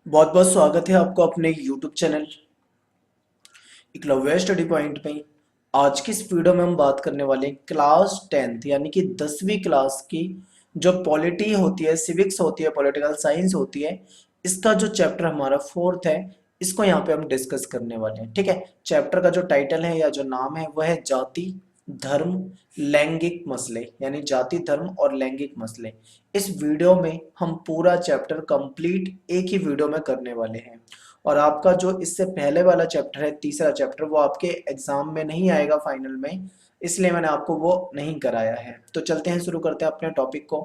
बहुत बहुत स्वागत है आपको अपने YouTube channel Eklavya study point में। आज की इस वीडियो में हम बात करने वाले हैं क्लास 10th यानी कि 10वीं क्लास की जो पॉलिटी होती है, सिविक्स होती है, पॉलिटिकल साइंस होती है, इसका जो चैप्टर हमारा फोर्थ है, इसको यहाँ पे हम डिस्कस करने वाले हैं। ठीक है, चैप्टर का जो टाइटल है या जो नाम है वह है जाति, धर्म, लैंगिक मसले, यानी जाति, धर्म और लैंगिक मसले। इस वीडियो में हम पूरा चैप्टर कंप्लीट एक ही वीडियो में करने वाले हैं। और आपका जो इससे पहले वाला चैप्टर है, तीसरा चैप्टर, वो आपके एग्जाम में नहीं आएगा फाइनल में, इसलिए मैंने आपको वो नहीं कराया है। तो चलते हैं, शुरू करते हैं अपने टॉपिक को।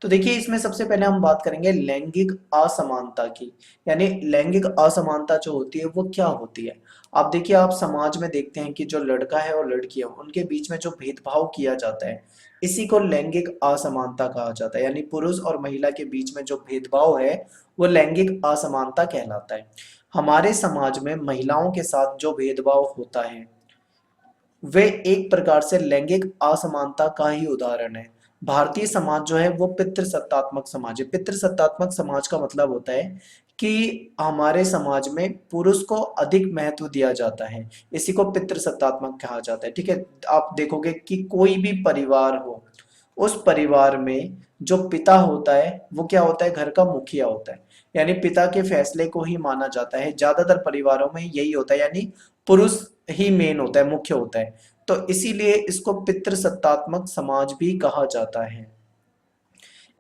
तो देखिए, इसमें सबसे पहले हम बात करेंगे लैंगिक असमानता की। यानी लैंगिक असमानता जो होती है वो क्या होती है। आप देखिए, आप समाज में देखते हैं कि जो लड़का है और लड़की है उनके बीच में जो भेदभाव किया जाता है, इसी को लैंगिक असमानता कहा जाता है। यानी पुरुष और महिला के बीच में जो भेदभाव है वो लैंगिक असमानता कहलाता है। हमारे समाज में महिलाओं के साथ जो भेदभाव होता है वे एक प्रकार से लैंगिक असमानता का ही उदाहरण है। भारतीय समाज जो है वो पितृसत्तात्मक समाज है। पितृसत्तात्मक समाज का मतलब होता है कि हमारे समाज में पुरुष को अधिक महत्व दिया जाता है, इसी को पितृसत्तात्मक कहा जाता है। ठीक है, आप देखोगे कि कोई भी परिवार हो, उस परिवार में जो पिता होता है वो क्या होता है, घर का मुखिया होता है। यानी पिता के फैसले को ही माना जाता है। ज्यादातर परिवारों में यही होता है, यानी पुरुष ही मेन होता है, मुख्य होता है। तो इसीलिए इसको पितृसत्तात्मक समाज भी कहा जाता है।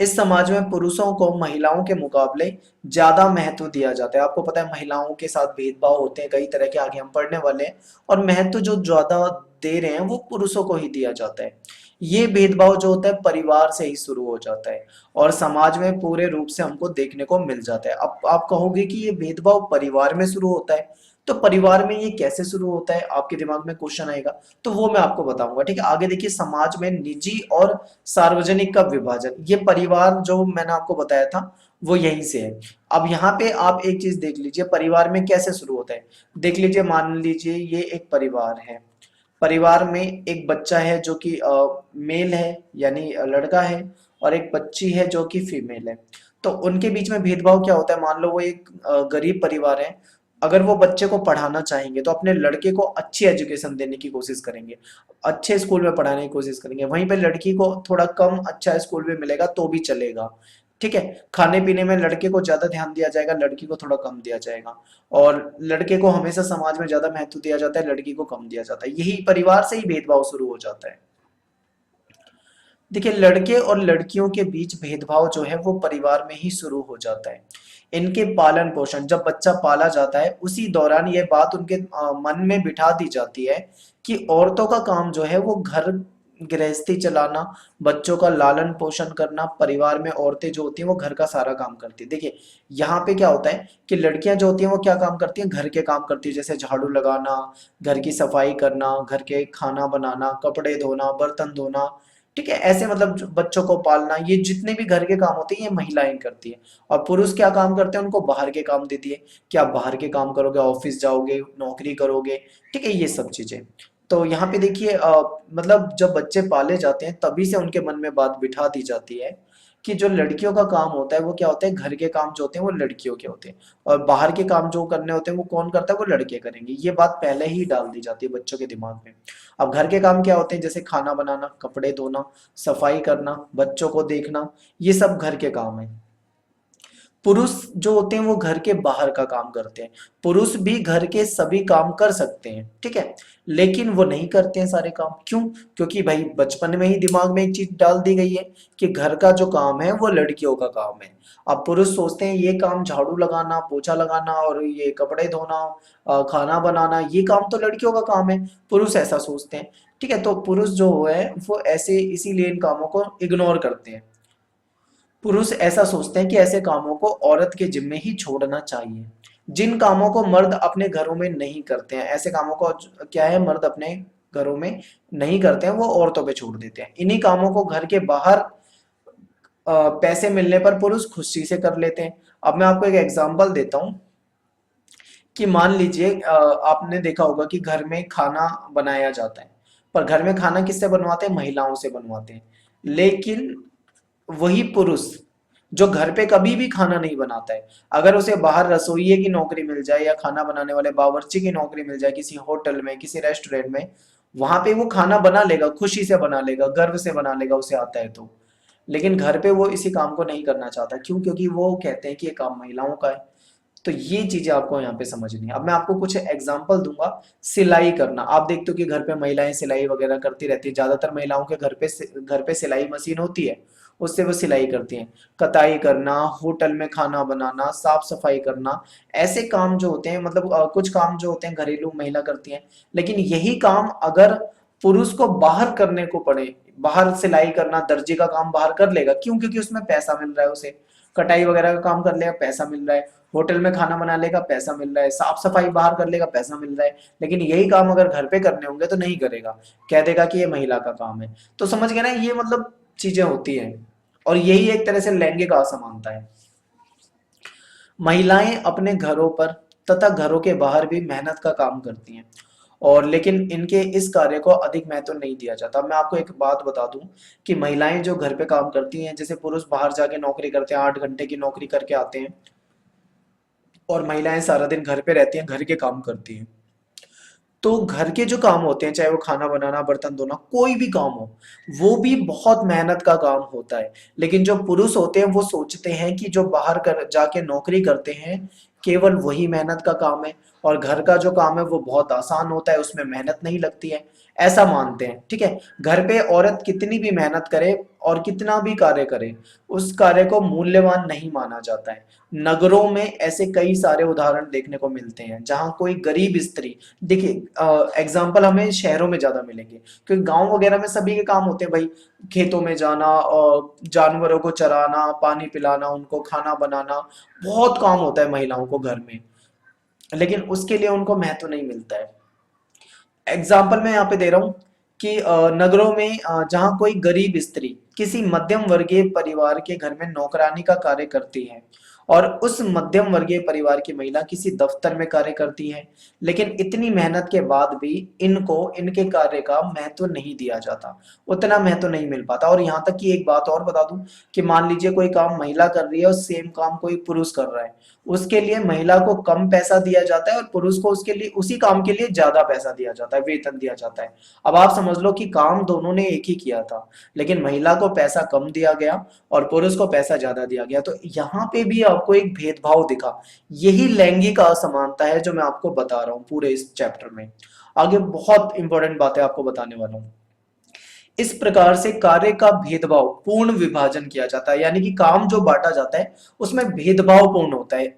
इस समाज में पुरुषों को महिलाओं के मुकाबले ज्यादा महत्व दिया जाता है। आपको पता है महिलाओं के साथ भेदभाव होते हैं कई तरह के, आगे हम पढ़ने वाले हैं। और महत्व जो ज्यादा दे रहे हैं वो पुरुषों को ही दिया जाता है। ये भेदभाव जो होता है परिवार से ही शुरू हो जाता है और समाज में पूरे रूप से हमको देखने को मिल जाता है। अब आप कहोगे कि ये भेदभाव परिवार में शुरू होता है, तो परिवार में ये कैसे शुरू होता है, आपके दिमाग में क्वेश्चन आएगा। तो वो मैं आपको बताऊंगा। ठीक है, आगे देखिए, समाज में निजी और सार्वजनिक का विभाजन, ये परिवार जो मैंने आपको बताया था वो यहीं से है। अब यहाँ पे आप एक चीज देख लीजिए, परिवार में कैसे शुरू होता है। देख लीजिए, मान लीजिए ये एक परिवार है। परिवार में एक बच्चा है जो कि मेल है, यानी लड़का है, और एक बच्ची है जो कि फीमेल है। तो उनके बीच में भेदभाव क्या होता है। मान लो वो एक गरीब परिवार है, अगर वो बच्चे को पढ़ाना चाहेंगे तो अपने लड़के को अच्छी एजुकेशन देने की कोशिश करेंगे, अच्छे स्कूल में पढ़ाने की कोशिश करेंगे। वहीं पे लड़की को थोड़ा कम अच्छा स्कूल में मिलेगा तो भी चलेगा। ठीक है, खाने पीने में लड़के को ज्यादा ध्यान दिया जाएगा, लड़की को थोड़ा कम दिया जाएगा। और लड़के को हमेशा समाज में ज्यादा महत्व दिया जाता है, लड़की को कम दिया जाता है। यही परिवार से ही भेदभाव शुरू हो जाता है। देखिए, लड़के और लड़कियों के बीच भेदभाव जो है वो परिवार में ही शुरू हो जाता है। इनके पालन पोषण, जब बच्चा पाला जाता है उसी दौरान ये बात उनके मन में बिठा दी जाती है कि औरतों का काम जो है वो घर गृहस्थी चलाना, बच्चों का लालन पोषण करना। परिवार में औरतें जो होती हैं वो घर का सारा काम करती है। देखिए, यहाँ पे क्या होता है कि लड़कियां जो होती हैं वो क्या काम करती हैं, घर के काम करती है, जैसे झाड़ू लगाना, घर की सफाई करना, घर के खाना बनाना, कपड़े धोना, बर्तन धोना। ठीक है, ऐसे मतलब बच्चों को पालना, ये जितने भी घर के काम होते हैं ये महिलाएं करती है। और पुरुष क्या काम करते हैं, उनको बाहर के काम देती है कि आप बाहर के काम करोगे, ऑफिस जाओगे, नौकरी करोगे। ठीक है, ये सब चीजें। तो यहाँ पे देखिए, मतलब जब बच्चे पाले जाते हैं तभी से उनके मन में बात बिठा दी जाती है कि जो लड़कियों का काम होता है वो क्या होता है, घर के काम जो होते हैं वो लड़कियों के होते हैं, और बाहर के काम जो करने होते हैं वो कौन करता है, वो लड़के करेंगे। ये बात पहले ही डाल दी जाती है बच्चों के दिमाग में। अब घर के काम क्या होते हैं, जैसे खाना बनाना, कपड़े धोना, सफाई करना, बच्चों को देखना, ये सब घर के काम है। पुरुष जो होते हैं वो घर के बाहर का काम करते हैं। पुरुष भी घर के सभी काम कर सकते हैं, ठीक है, लेकिन वो नहीं करते हैं सारे काम। क्यों? क्योंकि भाई बचपन में ही दिमाग में एक चीज डाल दी गई है कि घर का जो काम है वो लड़कियों का काम है। अब पुरुष सोचते हैं ये काम, झाड़ू लगाना, पोछा लगाना और ये कपड़े धोना, खाना बनाना, ये काम तो लड़कियों का काम है। पुरुष ऐसा सोचते हैं। ठीक है, तो पुरुष जो है वो ऐसे इसीलिए इन कामों को इग्नोर करते हैं। पुरुष ऐसा सोचते हैं कि ऐसे कामों को औरत के जिम्मे ही छोड़ना चाहिए। जिन कामों को मर्द अपने घरों में नहीं करते हैं, ऐसे कामों को क्या है, मर्द अपने घरों में नहीं करते हैं, वो औरतों पे छोड़ देते हैं। इन्हीं कामों को घर के बाहर पैसे मिलने पर पुरुष खुशी से कर लेते हैं। अब मैं आपको एक एग्जांपल देता हूं कि मान लीजिए, आपने देखा होगा कि घर में खाना बनाया जाता है, पर घर में खाना किससे बनवाते हैं, महिलाओं से बनवाते हैं। लेकिन वही पुरुष जो घर पे कभी भी खाना नहीं बनाता है, अगर उसे बाहर रसोइये की नौकरी मिल जाए या खाना बनाने वाले बावर्ची की नौकरी मिल जाए किसी होटल में, किसी रेस्टोरेंट में, वहां पे वो खाना बना लेगा, खुशी से बना लेगा, गर्व से बना लेगा, उसे आता है तो। लेकिन घर पे वो इसी काम को नहीं करना चाहता, क्यों? क्योंकि वो कहते हैं कि ये काम महिलाओं का है। तो ये चीजें आपको यहाँ पे समझनी है। अब मैं आपको कुछ एग्जांपल दूंगा। सिलाई करना, आप देखते हो कि घर पे महिलाएं सिलाई वगैरह करती रहती है, ज्यादातर महिलाओं के घर पे सिलाई मशीन होती है, उससे वो सिलाई करती हैं। कताई करना, होटल में खाना बनाना, साफ सफाई करना, ऐसे काम जो होते हैं, मतलब कुछ काम जो होते हैं घरेलू महिला करती हैं। लेकिन यही काम अगर पुरुष को बाहर करने को पड़े, बाहर सिलाई करना, दर्जी का काम बाहर कर लेगा, क्यों? क्योंकि उसमें पैसा मिल रहा है उसे। कटाई वगैरह का काम कर लेगा, पैसा मिल रहा है। होटल में खाना बना लेगा, पैसा मिल रहा है। साफ सफाई बाहर कर लेगा, पैसा मिल रहा है। लेकिन यही काम अगर घर पे करने होंगे तो नहीं करेगा, कह देगा कि ये महिला का काम है। तो समझ गए ना, ये मतलब चीजें होती हैं। और यही एक तरह से लैंगिक असमानता है। महिलाएं अपने घरों पर तथा घरों के बाहर भी मेहनत का काम करती हैं, और लेकिन इनके इस कार्य को अधिक महत्व नहीं दिया जाता। मैं आपको एक बात बता दूं कि महिलाएं जो घर पे काम करती हैं, जैसे पुरुष बाहर जाके नौकरी करते हैं, 8 घंटे की नौकरी करके आते हैं, और महिलाएं सारा दिन घर पे रहती हैं, घर के काम करती हैं। तो घर के जो काम होते हैं, चाहे वो खाना बनाना, बर्तन धोना, कोई भी काम हो, वो भी बहुत मेहनत का काम होता है। लेकिन जो पुरुष होते हैं वो सोचते हैं कि जो बाहर कर जाके नौकरी करते हैं, केवल वही मेहनत का काम है, और घर का जो काम है वो बहुत आसान होता है, उसमें मेहनत नहीं लगती है, ऐसा मानते हैं। ठीक है, घर पे औरत कितनी भी मेहनत करे और कितना भी कार्य करे, उस कार्य को मूल्यवान नहीं माना जाता है। नगरों में ऐसे कई सारे उदाहरण देखने को मिलते हैं जहां कोई गरीब स्त्री, देखिए एग्जाम्पल हमें शहरों में ज्यादा मिलेंगे, क्योंकि गांव वगैरह में सभी के काम होते हैं भाई, खेतों में जाना और जानवरों को चराना, पानी पिलाना, उनको खाना बनाना, बहुत काम होता है महिलाओं को घर में। लेकिन उसके लिए उनको महत्व नहीं मिलता है। एग्जाम्पल मैं यहाँ पे दे रहा हूँ कि नगरों में जहाँ कोई गरीब स्त्री किसी मध्यम वर्गीय परिवार के घर में नौकरानी का कार्य करती है, और उस मध्यम वर्गीय परिवार की महिला किसी दफ्तर में कार्य करती है, लेकिन इतनी मेहनत के बाद भी इनको इनके कार्य का महत्व नहीं दिया जाता, उतना महत्व नहीं मिल पाता। और यहाँ तक कि एक बात और बता दूं कि मान लीजिए कोई काम महिला कर रही है और सेम काम कोई पुरुष कर रहा है, उसके लिए महिला को कम पैसा दिया जाता है और पुरुष को उसके लिए उसी काम के लिए ज्यादा पैसा दिया जाता है, वेतन दिया जाता है। अब आप समझ लो कि काम दोनों ने एक ही किया था, लेकिन महिला को पैसा कम दिया गया और पुरुष को पैसा ज्यादा दिया गया। तो यहाँ पे भी आपको एक भेदभाव दिखा। यही लैंगिक असमानता है जो मैं आपको बता रहा हूँ पूरे इस चैप्टर में। आगे बहुत इंपॉर्टेंट बातें आपको बताने वाला हूँ। इस प्रकार से कार्य का भेदभाव पूर्ण विभाजन किया जाता है, यानी कि काम जो बांटा जाता है उसमें भेदभाव पूर्ण होता है,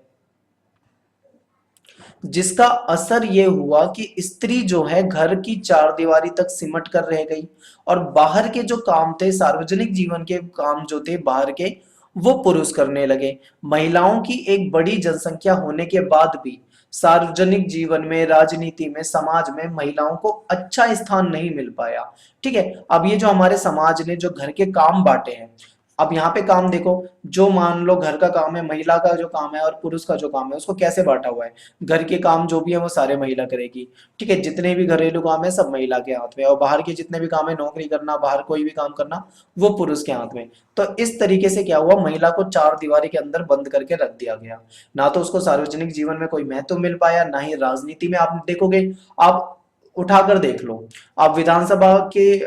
जिसका असर ये हुआ कि स्त्री जो है घर की चार दीवारी तक सिमट कर रह गई, और बाहर के जो काम थे, सार्वजनिक जीवन के काम जो थे बाहर के, वो पुरुष करने लगे। महिलाओं की एक बड़ी जनसंख्या होने के बाद भी सार्वजनिक जीवन में, राजनीति में, समाज में महिलाओं को अच्छा स्थान नहीं मिल पाया। ठीक है, अब ये जो हमारे समाज ने जो घर के काम बांटे हैं, अब यहाँ पे काम देखो, जो मान लो घर का काम है, महिला का जो काम है और पुरुष का जो काम है, उसको कैसे बांटा हुआ है। घर के काम जो भी है वो सारे महिला करेगी। ठीक है, जितने भी घरेलू काम है सब महिला के हाथ में, और बाहर के जितने भी काम है, नौकरी करना, बाहर कोई भी काम करना, वो पुरुष के हाथ में। तो इस तरीके से क्या हुआ, महिला को चार दीवारी के अंदर बंद करके रख दिया गया। ना तो उसको सार्वजनिक जीवन में कोई महत्व मिल पाया, ना ही राजनीति में। आप देखोगे, आप उठाकर देख लो, आप विधानसभा के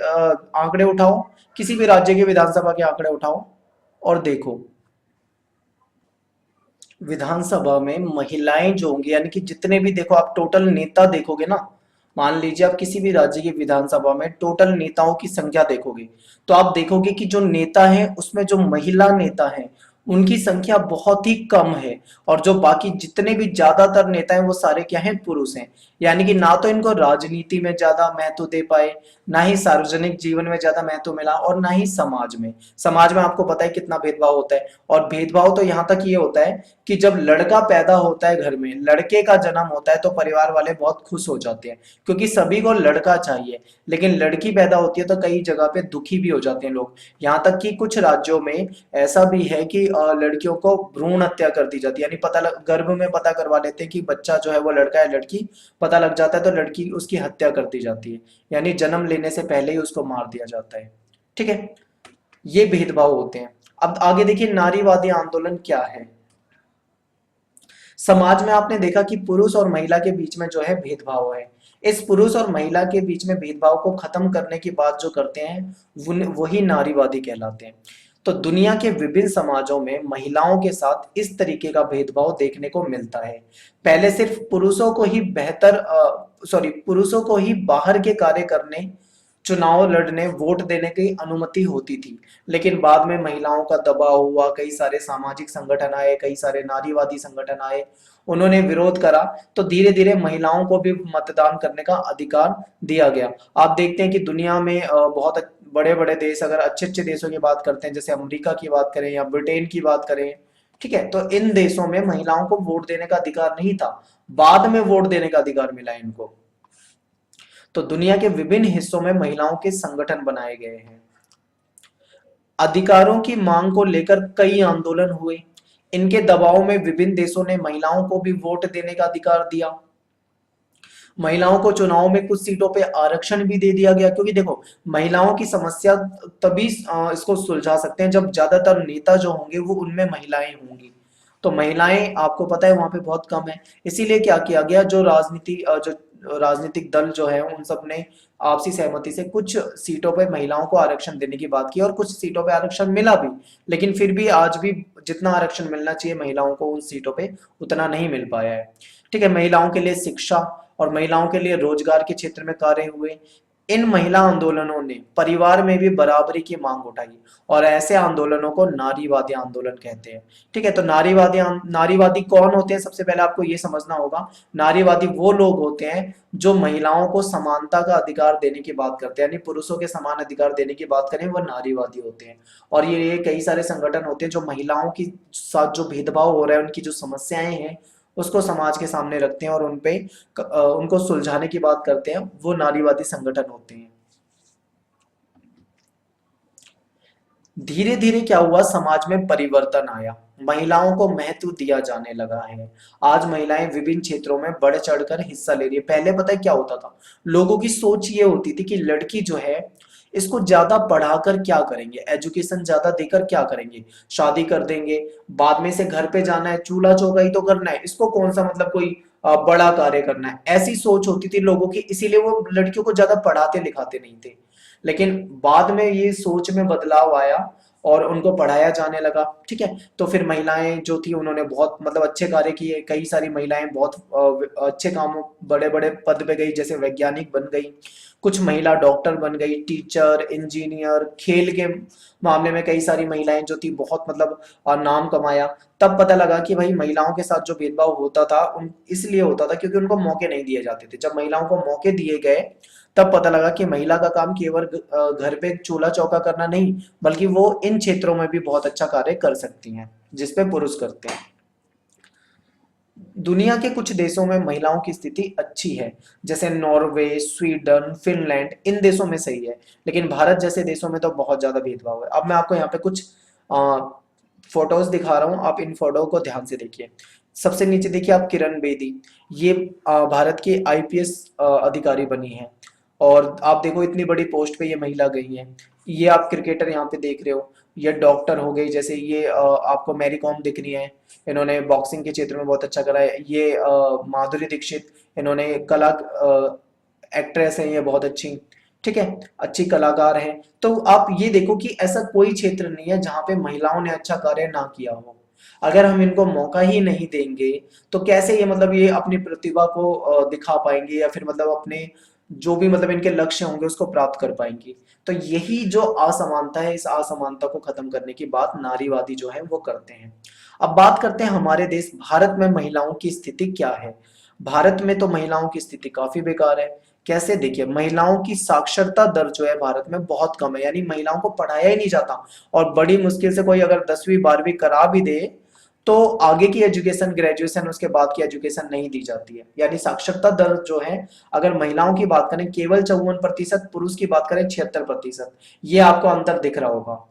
आंकड़े उठाओ, किसी भी राज्य के विधानसभा के आंकड़े उठाओ और देखो, विधानसभा में महिलाएं जो होंगी, यानी कि जितने भी, देखो आप टोटल नेता देखोगे ना, मान लीजिए आप किसी भी राज्य की विधानसभा में टोटल नेताओं की संख्या देखोगे, तो आप देखोगे कि जो नेता है उसमें जो महिला नेता है उनकी संख्या बहुत ही कम है, और जो बाकी जितने भी ज्यादातर नेता हैं वो सारे क्या हैं, पुरुष हैं। यानी कि ना तो इनको राजनीति में ज्यादा महत्व दे पाए, ना ही सार्वजनिक जीवन में ज्यादा महत्व मिला, और ना ही समाज में आपको पता है कितना भेदभाव होता है। और भेदभाव तो यहाँ तक ये होता है कि जब लड़का पैदा होता है घर में, लड़के का जन्म होता है, तो परिवार वाले बहुत खुश हो जाते हैं, क्योंकि सभी को लड़का चाहिए। लेकिन लड़की पैदा होती है तो कई जगह पे दुखी भी हो जाते हैं लोग। यहाँ तक कि कुछ राज्यों में ऐसा भी है कि लड़कियों को भ्रूण हत्या कर दी जाती है, यानी गर्भ में पता करवा लेते हैं कि बच्चा जो है वो लड़का है लड़की, पता लग जाता है तो लड़की उसकी हत्या कर दी जाती है, यानी जन्म लेने से पहले ही उसको मार दिया जाता है। ठीक है, ये भेदभाव होते हैं। अब आगे देखिए नारीवादी आंदोलन क्या है। समाज में आपने देखा कि पुरुष और महिला के बीच में जो है भेदभाव है। इस पुरुष और महिला के बीच में भेदभाव को खत्म करने की बात जो करते हैं वही नारीवादी कहलाते हैं। तो दुनिया के विभिन्न समाजों में महिलाओं के साथ इस तरीके का भेदभाव देखने को मिलता है। पहले सिर्फ पुरुषों को ही बाहर के कार्य करने, चुनाव लड़ने, वोट देने की अनुमति होती थी। लेकिन बाद में महिलाओं का दबाव हुआ, कई सारे सामाजिक संगठन आए, कई सारे नारीवादी संगठन आए, उन्होंने विरोध करा, तो धीरे धीरे महिलाओं को भी मतदान करने का अधिकार दिया गया। आप देखते हैं कि दुनिया में बहुत बड़े बड़े देश, अगर अच्छे अच्छे देशों की बात करते हैं, जैसे अमेरिका की बात करें या ब्रिटेन की बात करें, ठीक है, तो इन देशों में महिलाओं को वोट देने का अधिकार नहीं था, बाद में वोट देने का अधिकार मिला इनको। तो दुनिया के विभिन्न हिस्सों में महिलाओं के संगठन बनाए गए हैं। अधिकारों की मांग को लेकर कई आंदोलन हुए। इनके दबाव में विभिन्न देशों ने महिलाओं को भी वोट देने का अधिकार दिया। महिलाओं को चुनाव में कुछ सीटों पे आरक्षण भी दे दिया गया, क्योंकि देखो महिलाओं की समस्या तभी इसको सुलझा सकते हैं जब ज्यादातर नेता जो होंगे वो उनमें महिलाएं होंगी। तो महिलाएं आपको पता है वहां पे बहुत कम है। इसीलिए क्या किया गया, जो राजनीतिक दल जो है उन सब ने आपसी सहमति से कुछ सीटों पे महिलाओं को आरक्षण देने की बात की, और कुछ सीटों पे आरक्षण मिला भी। लेकिन फिर भी आज भी जितना आरक्षण मिलना चाहिए महिलाओं को उन सीटों पे उतना नहीं मिल पाया है। ठीक है, महिलाओं के लिए शिक्षा और महिलाओं के लिए रोजगार के क्षेत्र में कार्य हुए। इन महिला आंदोलनों ने परिवार में भी बराबरी की मांग उठाई, और ऐसे आंदोलनों को नारीवादी आंदोलन कहते हैं। ठीक है, तो नारीवादी कौन होते हैं, सबसे पहले आपको ये समझना होगा। नारीवादी वो लोग होते हैं जो महिलाओं को समानता का अधिकार देने की बात करते हैं, यानी पुरुषों के समान अधिकार देने की बात करें, वह नारीवादी होते हैं। और ये कई सारे संगठन होते हैं जो महिलाओं के साथ जो भेदभाव हो रहा है, उनकी जो समस्याएं हैं उसको समाज के सामने रखते हैं और उनको सुलझाने की बात करते हैं, वो नारीवादी संगठन होते हैं। धीरे धीरे क्या हुआ, समाज में परिवर्तन आया, महिलाओं को महत्व दिया जाने लगा है। आज महिलाएं विभिन्न क्षेत्रों में बढ़ चढ़कर हिस्सा ले रही है। पहले पता है क्या होता था, लोगों की सोच ये होती थी कि लड़की जो है इसको ज्यादा पढ़ाकर क्या करेंगे, एजुकेशन ज्यादा देकर क्या करेंगे, शादी कर देंगे, बाद में से घर पे जाना है, चूल्हा चौका ही तो करना है, इसको कौन सा मतलब कोई बड़ा कार्य करना है, ऐसी सोच होती थी लोगों की। इसीलिए वो लड़कियों को ज्यादा पढ़ाते लिखाते नहीं थे। लेकिन बाद में ये सोच में बदलाव आया और उनको पढ़ाया जाने लगा। ठीक है, तो फिर महिलाएं जो थी उन्होंने बहुत मतलब अच्छे कार्य किए। कई सारी महिलाएं बहुत अच्छे कामों, बड़े बड़े पद पे गई, जैसे वैज्ञानिक बन गई, कुछ महिला डॉक्टर बन गई, टीचर, इंजीनियर, खेल के मामले में कई सारी महिलाएं जो थी बहुत मतलब नाम कमाया। तब पता लगा कि भाई महिलाओं के साथ जो भेदभाव होता था उन इसलिए होता था क्योंकि उनको मौके नहीं दिए जाते थे। जब महिलाओं को मौके दिए गए तब पता लगा कि महिला का काम केवल घर पे चूल्हा चौका करना नहीं, बल्कि वो इन क्षेत्रों में भी बहुत अच्छा कार्य कर सकती हैं जिसपे पुरुष करते हैं। दुनिया के कुछ देशों में महिलाओं की स्थिति अच्छी है, जैसे नॉर्वे, स्वीडन, फिनलैंड, इन देशों में सही है। लेकिन भारत जैसे देशों में तो बहुत ज्यादा भेदभाव है। अब मैं आपको यहाँ पे कुछ फोटोज दिखा रहा हूँ, आप इन फोटो को ध्यान से देखिए। सबसे नीचे देखिए आप किरण बेदी, ये भारत की आईपीएस अधिकारी बनी है, और आप देखो इतनी बड़ी पोस्ट पे ये महिला गई है। ये आप क्रिकेटर यहाँ पे देख रहे हो, ये डॉक्टर हो गई, जैसे ये आपको मैरी कॉम दिख रही है, इन्होंने बॉक्सिंग के क्षेत्र में बहुत अच्छा करा है। ये माधुरी दीक्षित, इन्होंने कला एक्ट्रेस है ये बहुत अच्छी। ठीक है, अच्छी कलाकार है। तो आप ये देखो कि ऐसा कोई क्षेत्र नहीं है जहाँ पे महिलाओं ने अच्छा कार्य ना किया हो। अगर हम इनको मौका ही नहीं देंगे तो कैसे ये मतलब ये अपनी प्रतिभा को दिखा पाएंगे, या फिर मतलब अपने जो भी मतलब इनके लक्ष्य होंगे उसको प्राप्त कर पाएंगी। तो यही जो असमानता है, इस असमानता को खत्म करने की बात नारीवादी जो है वो करते हैं। अब बात करते हैं हमारे देश भारत में महिलाओं की स्थिति क्या है। भारत में तो महिलाओं की स्थिति काफी बेकार है। कैसे, देखिए महिलाओं की साक्षरता दर जो है भारत में बहुत कम है, यानी महिलाओं को पढ़ाया ही नहीं जाता, और बड़ी मुश्किल से कोई अगर 10वीं 12वीं करा भी दे तो आगे की एजुकेशन, ग्रेजुएशन, उसके बाद की एजुकेशन नहीं दी जाती है। यानी साक्षरता दर जो है, अगर महिलाओं की बात करें केवल 54%, पुरुष की बात करें 76%। ये आपको अंतर दिख रहा होगा।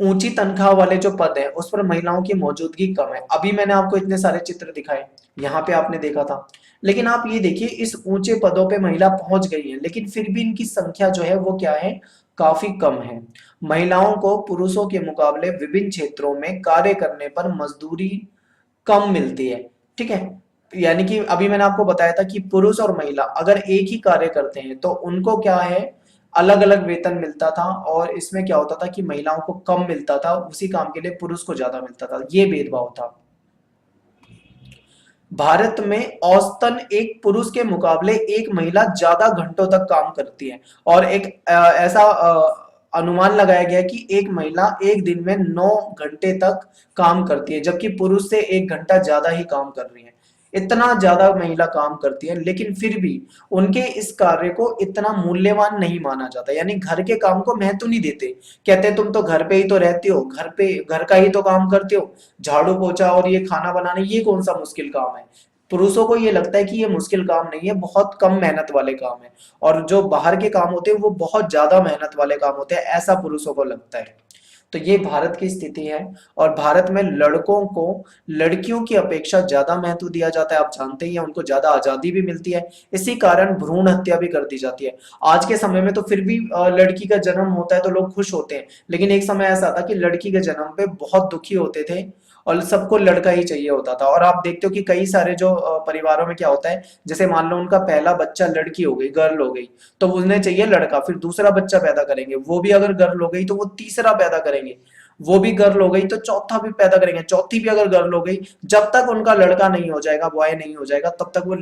ऊंची तनख्वाह वाले जो पद है उस पर महिलाओं की मौजूदगी कम है। अभी मैंने आपको इतने सारे चित्र दिखाए, यहाँ पे आपने देखा था। लेकिन आप ये देखिए इस ऊंचे पदों पे महिला पहुंच गई है, लेकिन फिर भी इनकी संख्या जो है वो क्या है, काफी कम है। महिलाओं को पुरुषों के मुकाबले विभिन्न क्षेत्रों में कार्य करने पर मजदूरी कम मिलती है। ठीक है, यानी कि अभी मैंने आपको बताया था कि पुरुष और महिला अगर एक ही कार्य करते हैं तो उनको क्या है, अलग अलग वेतन मिलता था, और इसमें क्या होता था कि महिलाओं को कम मिलता था, उसी काम के लिए पुरुष को ज्यादा मिलता था, ये भेदभाव था। भारत में औसतन एक पुरुष के मुकाबले एक महिला ज्यादा घंटों तक काम करती है, और एक ऐसा अनुमान लगाया गया है कि एक महिला एक दिन में 9 घंटे तक काम करती है, जबकि पुरुष से 1 घंटा ज्यादा ही काम कर रही है। इतना ज्यादा महिला काम करती है, लेकिन फिर भी उनके इस कार्य को इतना मूल्यवान नहीं माना जाता, यानी घर के काम को महत्व नहीं देते। कहते तुम तो घर पे ही तो रहती हो, घर पे घर का ही तो काम करते हो, झाड़ू पोछा और ये खाना बनाने, ये कौन सा मुश्किल काम है। पुरुषों को ये लगता है कि ये मुश्किल काम नहीं है, बहुत कम मेहनत वाले काम है, और जो बाहर के काम होते हैं वो बहुत ज्यादा मेहनत वाले काम होते हैं, ऐसा पुरुषों को लगता है। तो ये भारत की स्थिति है, और भारत में लड़कों को लड़कियों की अपेक्षा ज्यादा महत्व दिया जाता है। आप जानते ही हैं, उनको ज्यादा आजादी भी मिलती है, इसी कारण भ्रूण हत्या भी कर दी जाती है। आज के समय में तो फिर भी लड़की का जन्म होता है तो लोग खुश होते हैं, लेकिन एक समय ऐसा था कि लड़की के जन्म पे बहुत दुखी होते थे, और सबको लड़का ही चाहिए होता था। और आप देखते हो कि कई सारे जो परिवारों में क्या होता है, जैसे मान लो उनका पहला बच्चा लड़की हो गई, गर्ल हो गई, तो उन्हें चाहिए लड़का, फिर दूसरा बच्चा पैदा करेंगे, वो भी अगर गर्ल हो गई तो वो तीसरा पैदा करेंगे, वो भी गर्ल हो गई तो चौथा भी पैदा करेंगे, चौथी भी अगर गर्ल हो गई, जब तक उनका लड़का नहीं हो जाएगा, बॉय नहीं हो जाएगा, तब तक वो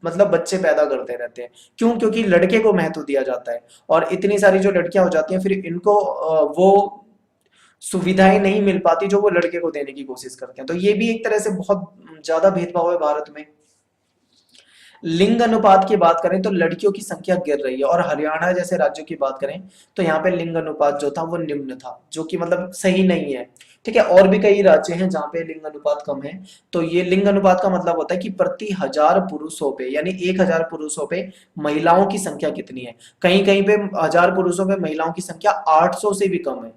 मतलब बच्चे पैदा करते रहते हैं। क्यों? क्योंकि लड़के को महत्व दिया जाता है, और इतनी सारी जो लड़कियां हो जाती हैं फिर इनको वो सुविधाएं नहीं मिल पाती जो वो लड़के को देने की कोशिश करते हैं। तो ये भी एक तरह से बहुत ज्यादा भेदभाव है भारत में। लिंग अनुपात की बात करें तो लड़कियों की संख्या गिर रही है, और हरियाणा जैसे राज्यों की बात करें तो यहाँ पे लिंग अनुपात जो था वो निम्न था, जो कि मतलब सही नहीं है। ठीक है, और भी कई राज्य हैं जहाँ पे लिंग अनुपात कम है। तो ये लिंग अनुपात का मतलब होता है कि प्रति 1000 पुरुषों पे, यानी 1000 पुरुषों पे महिलाओं की संख्या कितनी है। कहीं कहीं पे 1000 पुरुषों पे महिलाओं की संख्या 800 से भी कम है।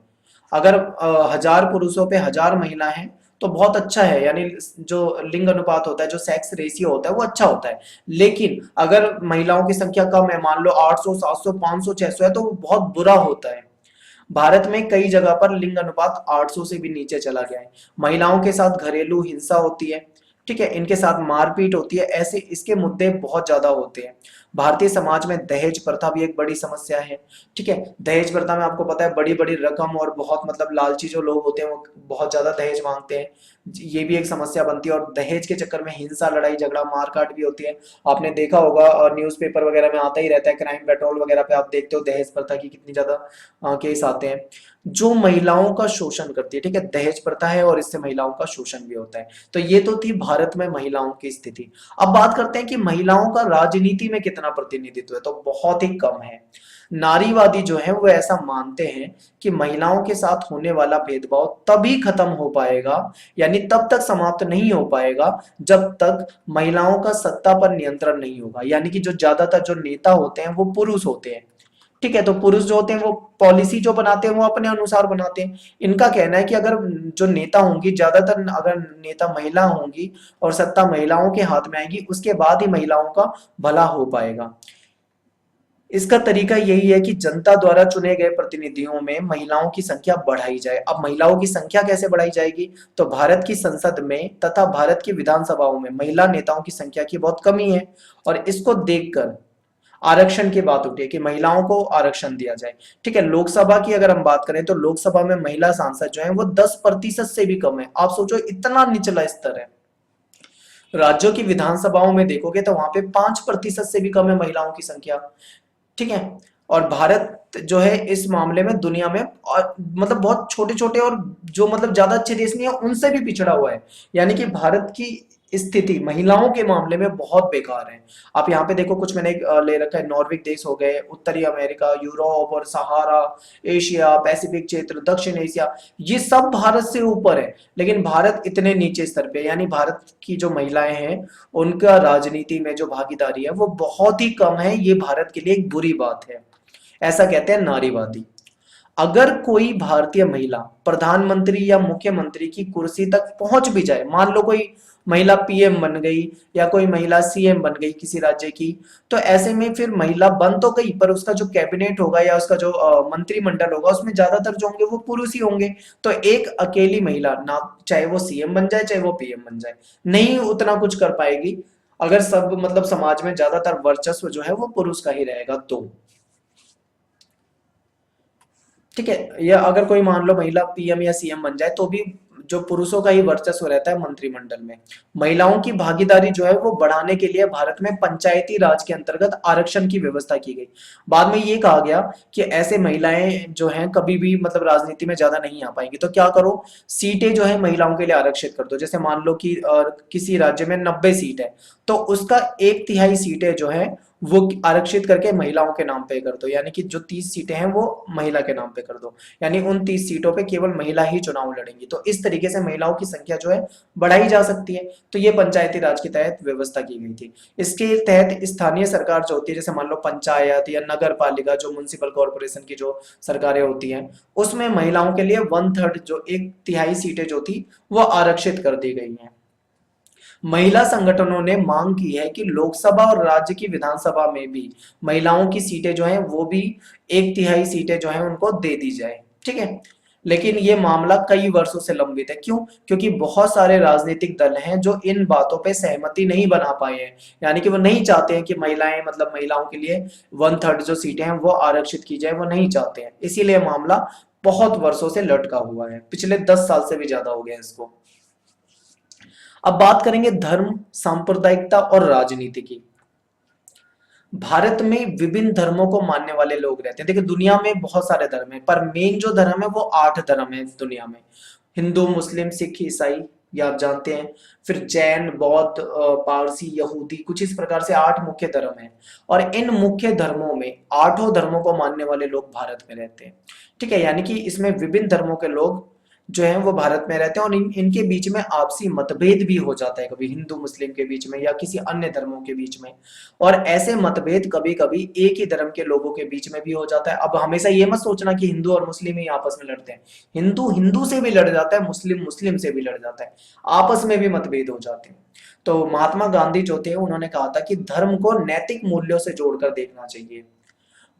अगर 1000 पुरुषों पे 1000 महिला हैं तो बहुत अच्छा है, यानी जो लिंग अनुपात होता है, जो सेक्स रेशियो होता है वो अच्छा होता है। लेकिन अगर महिलाओं की संख्या कम है, मान लो 800, 700, 500, 600 है, तो वो बहुत बुरा होता है। भारत में कई जगह पर लिंग अनुपात 800 से भी नीचे चला गया है। महिलाओं के साथ घरेलू हिंसा होती है, ठीक है, इनके साथ मारपीट होती है, ऐसे इसके मुद्दे बहुत ज्यादा होते हैं। भारतीय समाज में दहेज प्रथा भी एक बड़ी समस्या है। ठीक है, दहेज प्रथा में आपको पता है बड़ी बड़ी रकम और बहुत मतलब लालची जो लोग होते हैं वो बहुत ज्यादा दहेज मांगते हैं, ये भी एक समस्या बनती है। और दहेज के चक्कर में हिंसा, लड़ाई झगड़ा, मारकाट भी होती है। आपने देखा होगा और न्यूज़पेपर वगैरह में आता ही रहता है, क्राइम पेट्रोल वगैरह पे आप देखते हो दहेज प्रथा की कितनी ज्यादा केस आते हैं, जो महिलाओं का शोषण करती है। ठीक है, दहेज प्रथा है और इससे महिलाओं का शोषण भी होता है। तो ये तो थी भारत में महिलाओं की स्थिति। अब बात करते हैं कि महिलाओं का राजनीति में कितना प्रतिनिधित्व है, तो बहुत ही कम है। नारीवादी जो है वो ऐसा मानते हैं कि महिलाओं के साथ होने वाला भेदभाव तभी खत्म हो पाएगा, यानी तब तक समाप्त नहीं हो पाएगा जब तक महिलाओं का सत्ता पर नियंत्रण नहीं होगा। यानी कि जो ज्यादातर जो नेता होते हैं वो पुरुष होते हैं। ठीक है, तो पुरुष जो होते हैं वो पॉलिसी जो बनाते हैं वो अपने अनुसार बनाते हैं। इनका कहना है कि अगर जो नेता होंगी, ज्यादातर अगर नेता महिला होंगी और सत्ता महिलाओं के हाथ में आएगी, उसके बाद ही महिलाओं का भला हो पाएगा। इसका तरीका यही है कि जनता द्वारा चुने गए प्रतिनिधियों में महिलाओं की संख्या बढ़ाई जाए। अब महिलाओं की संख्या कैसे बढ़ाई जाएगी, तो भारत की संसद में तथा भारत की विधानसभाओं में महिला नेताओं की संख्या की बहुत कमी है, और इसको देखकर आरक्षण की बात उठी है कि महिलाओं को आरक्षण दिया जाए। ठीक है, लोकसभा की अगर हम बात करें तो लोकसभा में महिला सांसद जो है वो 10% से भी कम है। आप सोचो, इतना निचला स्तर है। राज्यों की विधानसभाओं में देखोगे तो वहां पे 5% से भी कम है महिलाओं की संख्या। ठीक है, और भारत जो है इस मामले में दुनिया में और मतलब बहुत छोटे छोटे और जो मतलब ज्यादा अच्छे देश नहीं है उनसे भी पिछड़ा हुआ है। यानी कि भारत की स्थिति महिलाओं के मामले में बहुत बेकार है। आप यहाँ पे देखो, कुछ मैंने ले रखा है, नॉर्वे देश हो गए, उत्तरी अमेरिका, यूरोप और सहारा, एशिया, पैसिफिक क्षेत्र, दक्षिण एशिया, ये सब भारत से ऊपर है, लेकिन भारत इतने नीचे स्तर पे। यानी भारत की जो महिलाएं हैं उनका राजनीति में जो भागीदारी है वो बहुत ही कम है। ये भारत के लिए एक बुरी बात है, ऐसा कहते हैं नारीवादी। अगर कोई भारतीय महिला प्रधानमंत्री या मुख्यमंत्री की कुर्सी तक पहुंच भी जाए, मान लो कोई महिला पीएम बन गई या कोई महिला सीएम बन गई किसी राज्य की, तो ऐसे में फिर महिला बन तो गई पर उसका जो कैबिनेट होगा या उसका जो मंत्रिमंडल होगा उसमें ज्यादातर जो होंगे वो पुरुष ही होंगे। तो एक अकेली महिला ना, चाहे वो सीएम बन जाए चाहे वो पीएम बन जाए, नहीं उतना कुछ कर पाएगी अगर सब मतलब समाज में ज्यादातर वर्चस्व जो है वो पुरुष का ही रहेगा तो। ठीक है, या अगर कोई मान लो महिला पीएम या सीएम बन जाए तो भी जो पुरुषों का ही वर्चस्व रहता है मंत्रिमंडल में। महिलाओं की भागीदारी जो है वो बढ़ाने के लिए भारत में पंचायती राज के अंतर्गत आरक्षण की व्यवस्था की गई। बाद में ये कहा गया कि ऐसे महिलाएं जो हैं कभी भी मतलब राजनीति में ज्यादा नहीं आ पाएंगी, तो क्या करो, सीटें जो है महिलाओं के लिए आरक्षित कर दो। जैसे मान लो कि किसी राज्य में 90 सीट है, तो उसका 1/3 सीटें जो है वो आरक्षित करके महिलाओं के नाम पे कर दो, यानी कि जो 30 सीटें हैं वो महिला के नाम पे कर दो, यानी उन 30 सीटों पे केवल महिला ही चुनाव लड़ेंगी। तो इस तरीके से महिलाओं की संख्या जो है बढ़ाई जा सकती है। तो ये पंचायती राज के तहत व्यवस्था की गई थी। इसके तहत स्थानीय सरकार जो होती है, जैसे मान लो पंचायत या नगर पालिका, जो म्युनिसिपल कॉर्पोरेशन की जो सरकारें होती हैं, उसमें महिलाओं के लिए 1/3 जो 1/3 सीटें जो थी वो आरक्षित कर दी गई हैं। महिला संगठनों ने मांग की है कि लोकसभा और राज्य की विधानसभा में भी महिलाओं की सीटें जो हैं वो भी 1/3 सीटें जो हैं उनको दे दी जाए। ठीक है, लेकिन ये मामला कई वर्षों से लंबित है। क्यों? क्योंकि बहुत सारे राजनीतिक दल हैं जो इन बातों पे सहमति नहीं बना पाए हैं, यानी कि वो नहीं चाहते हैं कि महिलाएं मतलब महिलाओं के लिए 1/3 जो सीटें हैं वो आरक्षित की जाए, वो नहीं चाहते हैं। इसीलिए मामला बहुत वर्षों से लटका हुआ है, पिछले 10 साल से भी ज्यादा हो गया है इसको। अब बात करेंगे धर्म, सांप्रदायिकता और राजनीति की। भारत में विभिन्न धर्मों को मानने वाले लोग रहते हैं। देखिए दुनिया में बहुत सारे धर्म हैं, पर मेन जो धर्म है वो 8 धर्म है दुनिया में। हिंदू, मुस्लिम, सिख, ईसाई, ये आप जानते हैं। फिर जैन, बौद्ध, पारसी, यहूदी, कुछ इस प्रकार से 8 मुख्य धर्म हैं। और इन मुख्य धर्मों में 8 धर्मों को मानने वाले लोग भारत में रहते हैं। ठीक है, यानी कि इसमें विभिन्न धर्मों के लोग जो है वो भारत में रहते हैं, और इनके बीच में आपसी मतभेद भी हो जाता है, कभी हिंदू मुस्लिम के बीच में या किसी अन्य धर्मों के बीच में। और ऐसे मतभेद कभी कभी एक ही धर्म के लोगों के बीच में भी हो जाता है। अब हमेशा ये मत सोचना कि हिंदू और मुस्लिम ही आपस में लड़ते हैं। हिंदू हिंदू से भी लड़ जाता है, मुस्लिम मुस्लिम से भी लड़ जाता है, आपस में भी मतभेद हो जाते हैं। तो महात्मा गांधी जो थे उन्होंने कहा था कि धर्म को नैतिक मूल्यों से जोड़कर देखना चाहिए।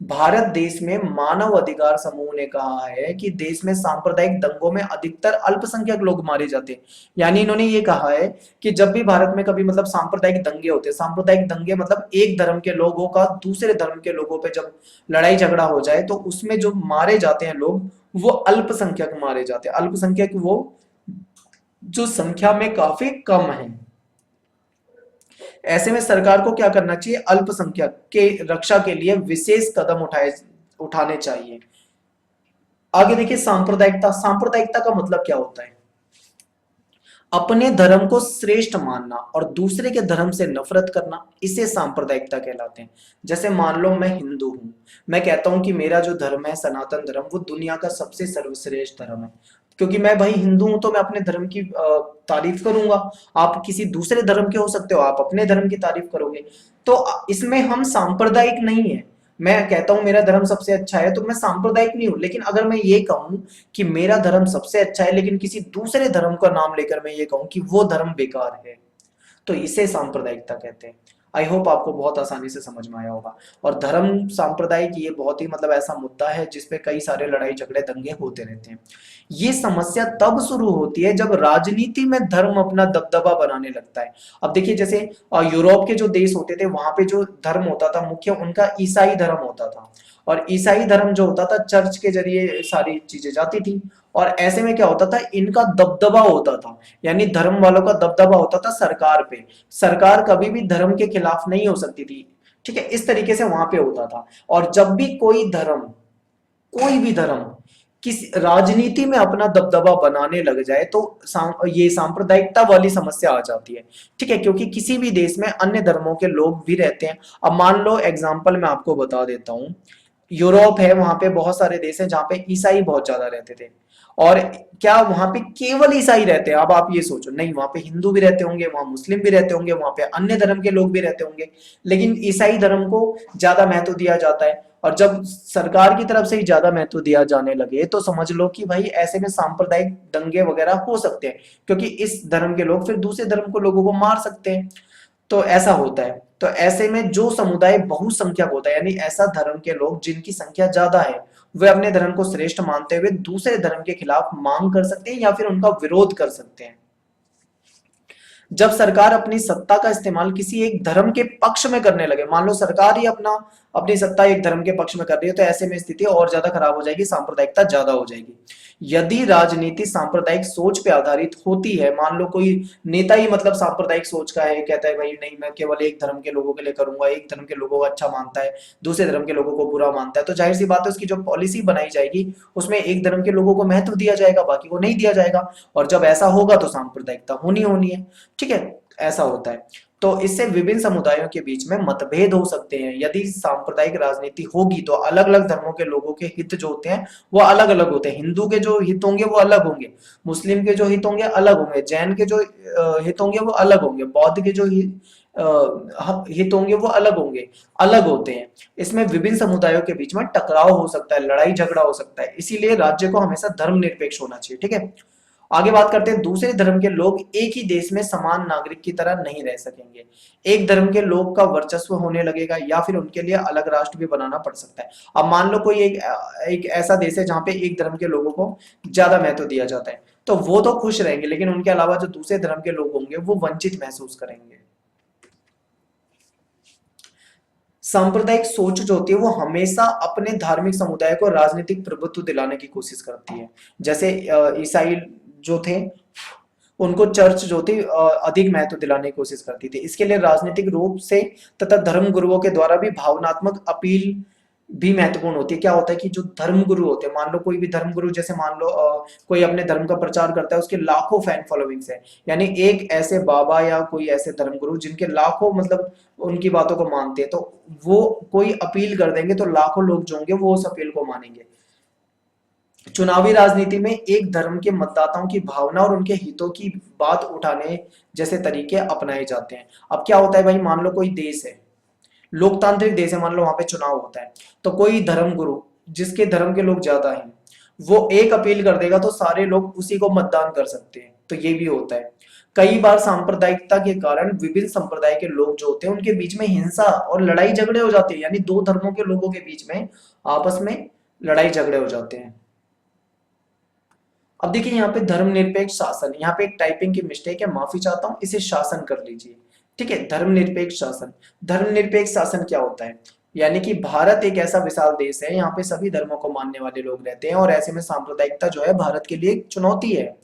भारत देश में मानव अधिकार समूह ने कहा है कि देश में सांप्रदायिक दंगों में अधिकतर अल्पसंख्यक लोग मारे जाते हैं। यानी इन्होंने ये कहा है कि जब भी भारत में कभी मतलब सांप्रदायिक दंगे होते हैं, सांप्रदायिक दंगे मतलब एक धर्म के लोगों का दूसरे धर्म के लोगों पे जब लड़ाई झगड़ा हो जाए, तो उसमें जो मारे जाते हैं लोग वो अल्पसंख्यक मारे जाते हैं। अल्पसंख्यक वो जो संख्या में काफी कम है। ऐसे में सरकार को क्या करना चाहिए, अल्पसंख्यक के रक्षा के लिए विशेष कदम उठाने चाहिए। आगे देखिए सांप्रदायिकता। सांप्रदायिकता का मतलब क्या होता है, अपने धर्म को श्रेष्ठ मानना और दूसरे के धर्म से नफरत करना, इसे सांप्रदायिकता कहलाते हैं। जैसे मान लो मैं हिंदू हूं, मैं कहता हूं कि मेरा जो धर्म है सनातन धर्म वो दुनिया का सबसे सर्वश्रेष्ठ धर्म है, क्योंकि मैं भाई हिंदू हूं तो मैं अपने धर्म की तारीफ करूंगा। आप किसी दूसरे धर्म के हो सकते हो, आप अपने धर्म की तारीफ करोगे। तो इसमें हम सांप्रदायिक नहीं है। मैं कहता हूं मेरा धर्म सबसे अच्छा है तो मैं सांप्रदायिक नहीं हूं। लेकिन अगर मैं ये कहूं कि मेरा धर्म सबसे अच्छा है, लेकिन किसी दूसरे धर्म का नाम लेकर मैं ये कहूं कि वो धर्म बेकार है, तो इसे सांप्रदायिकता कहते हैं। आई होप आपको बहुत आसानी से समझ में आया होगा। और धर्म सांप्रदायिक ये बहुत ही मतलब ऐसा मुद्दा है जिसपे कई सारे लड़ाई झगड़े दंगे होते रहते हैं। ये समस्या तब शुरू होती है जब राजनीति में धर्म अपना दबदबा बनाने लगता है। अब देखिए जैसे यूरोप के जो देश होते थे वहां पे जो धर्म होता था मुख्य, उनका ईसाई धर्म होता था। और ईसाई धर्म जो होता था चर्च के जरिए सारी चीजें जाती थी। और ऐसे में क्या होता था, इनका दबदबा होता था, यानी धर्म वालों का दबदबा होता था सरकार पे। सरकार कभी भी धर्म के खिलाफ नहीं हो सकती थी। ठीक है, इस तरीके से वहां पे होता था। और जब भी कोई भी धर्म किस राजनीति में अपना दबदबा बनाने लग जाए तो ये सांप्रदायिकता वाली समस्या आ जाती है। ठीक है, क्योंकि किसी भी देश में अन्य धर्मों के लोग भी रहते हैं। अब मान लो एग्जाम्पल मैं आपको बता देता हूं, यूरोप है, वहां पे बहुत सारे देश हैं जहां पे ईसाई बहुत ज्यादा रहते थे। और क्या वहां पे केवल ईसाई रहते हैं? अब आप ये सोचो, नहीं, वहां पे हिंदू भी रहते होंगे, वहां मुस्लिम भी रहते होंगे, वहां पे अन्य धर्म के लोग भी रहते होंगे, लेकिन ईसाई धर्म को ज्यादा महत्व दिया जाता है। और जब सरकार की तरफ से ही ज्यादा महत्व दिया जाने लगे तो समझ लो कि भाई ऐसे में सांप्रदायिक दंगे वगैरह हो सकते हैं, क्योंकि इस धर्म के लोग फिर दूसरे धर्म को लोगों को मार सकते हैं। तो ऐसा होता है। तो ऐसे में जो समुदाय बहुसंख्यक होता है, यानी ऐसा धर्म के लोग जिनकी संख्या ज्यादा है, वे अपने धर्म को श्रेष्ठ मानते हुए दूसरे धर्म के खिलाफ मांग कर सकते हैं या फिर उनका विरोध कर सकते हैं। जब सरकार अपनी सत्ता का इस्तेमाल किसी एक धर्म के पक्ष में करने लगे, मान लो सरकार ही अपनी सत्ता एक धर्म के पक्ष में कर रही है, तो ऐसे में स्थिति और ज्यादा खराब हो जाएगी, सांप्रदायिकता ज्यादा हो जाएगी। यदि राजनीति सांप्रदायिक सोच पे आधारित होती है, मान लो कोई नेता ही मतलब सांप्रदायिक सोच का है, कहता है भाई नहीं, मैं केवल एक धर्म के लोगों के लिए करूंगा, एक धर्म के लोगों को अच्छा मानता है, दूसरे धर्म के लोगों को बुरा मानता है, तो जाहिर सी बात है उसकी जो पॉलिसी बनाई जाएगी उसमें एक धर्म के लोगों को महत्व दिया जाएगा, बाकी को नहीं दिया जाएगा। और जब ऐसा होगा तो सांप्रदायिकता होनी होनी है। ठीक है, ऐसा होता है। तो इससे विभिन्न समुदायों के बीच में मतभेद हो सकते हैं। यदि सांप्रदायिक राजनीति होगी तो अलग अलग धर्मों के लोगों के हित जो होते हैं वो अलग अलग होते हैं। हिंदू के जो हित होंगे वो अलग होंगे, मुस्लिम के जो हित होंगे अलग होंगे, जैन के जो हित होंगे वो अलग होंगे, बौद्ध के जो हित होंगे वो अलग होंगे, अलग होते हैं। इसमें विभिन्न समुदायों के बीच में टकराव हो सकता है, लड़ाई झगड़ा हो सकता है, इसीलिए राज्य को हमेशा धर्मनिरपेक्ष होना चाहिए। ठीक है, आगे बात करते हैं, दूसरे धर्म के लोग एक ही देश में समान नागरिक की तरह नहीं रह सकेंगे। एक धर्म के लोग का वर्चस्व होने लगेगा या फिर उनके लिए अलग राष्ट्र भी बनाना पड़ सकता है। अब मान लो कोई एक ऐसा देश है जहां पे एक धर्म के लोगों को ज्यादा महत्व दिया जाता है, तो वो तो खुश रहेंगे, लेकिन उनके अलावा जो दूसरे धर्म के लोग होंगे वो वंचित महसूस करेंगे। सांप्रदायिक सोच जो होती है वो हमेशा अपने धार्मिक समुदाय को राजनीतिक प्रभुत्व दिलाने की कोशिश करती है। जैसे ईसाई जो थे उनको चर्च जो थी अधिक महत्व दिलाने की कोशिश करती थी। इसके लिए राजनीतिक रूप से तथा धर्म गुरुओं के द्वारा भी भावनात्मक अपील भी महत्वपूर्ण होती है। क्या होता है कि जो धर्म गुरु होते हैं, मान लो कोई भी धर्म गुरु, जैसे मान लो कोई अपने धर्म का प्रचार करता है, उसके लाखों फैन फॉलोइंग्स है, यानी एक ऐसे बाबा या कोई ऐसे धर्म गुरु जिनके लाखों मतलब उनकी बातों को मानते हैं, तो वो कोई अपील कर देंगे तो लाखों लोग जो होंगे वो उस अपील को मानेंगे। चुनावी राजनीति में एक धर्म के मतदाताओं की भावना और उनके हितों की बात उठाने जैसे तरीके अपनाए जाते हैं। अब क्या होता है भाई, मान लो कोई देश है, लोकतांत्रिक देश है, मान लो वहां पे चुनाव होता है, तो कोई धर्म गुरु जिसके धर्म के लोग ज्यादा हैं वो एक अपील कर देगा तो सारे लोग उसी को मतदान कर सकते हैं। तो ये भी होता है। कई बार सांप्रदायिकता के कारण विभिन्न संप्रदाय के लोग जो होते हैं उनके बीच में हिंसा और लड़ाई झगड़े हो जाते हैं, यानी दो धर्मों के लोगों के बीच में आपस में लड़ाई झगड़े हो जाते हैं। अब देखिए यहाँ पे धर्मनिरपेक्ष शासन, यहाँ पे एक टाइपिंग की मिस्टेक है, माफी चाहता हूं, इसे शासन कर लीजिए। ठीक है, धर्मनिरपेक्ष शासन। धर्मनिरपेक्ष शासन क्या होता है, यानी कि भारत एक ऐसा विशाल देश है, यहाँ पे सभी धर्मों को मानने वाले लोग रहते हैं और ऐसे में सांप्रदायिकता जो है भारत के लिए एक चुनौती है।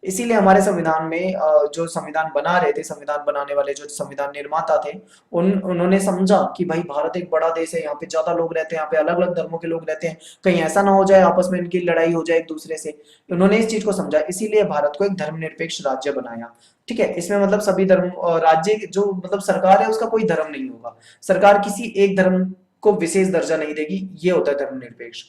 इसीलिए हमारे संविधान में जो संविधान बना रहे थे, संविधान बनाने वाले जो संविधान निर्माता थे, उन्होंने समझा कि भाई भारत एक बड़ा देश है, यहाँ पे ज्यादा लोग रहते हैं, यहाँ पे अलग अलग धर्मों के लोग रहते हैं, कहीं ऐसा ना हो जाए आपस में इनकी लड़ाई हो जाए एक दूसरे से। उन्होंने इस चीज को समझा, इसीलिए भारत को एक धर्मनिरपेक्ष राज्य बनाया। ठीक है, इसमें मतलब सभी धर्म, राज्य जो मतलब सरकार है उसका कोई धर्म नहीं होगा, सरकार किसी एक धर्म को विशेष दर्जा नहीं देगी, ये होता है धर्मनिरपेक्ष।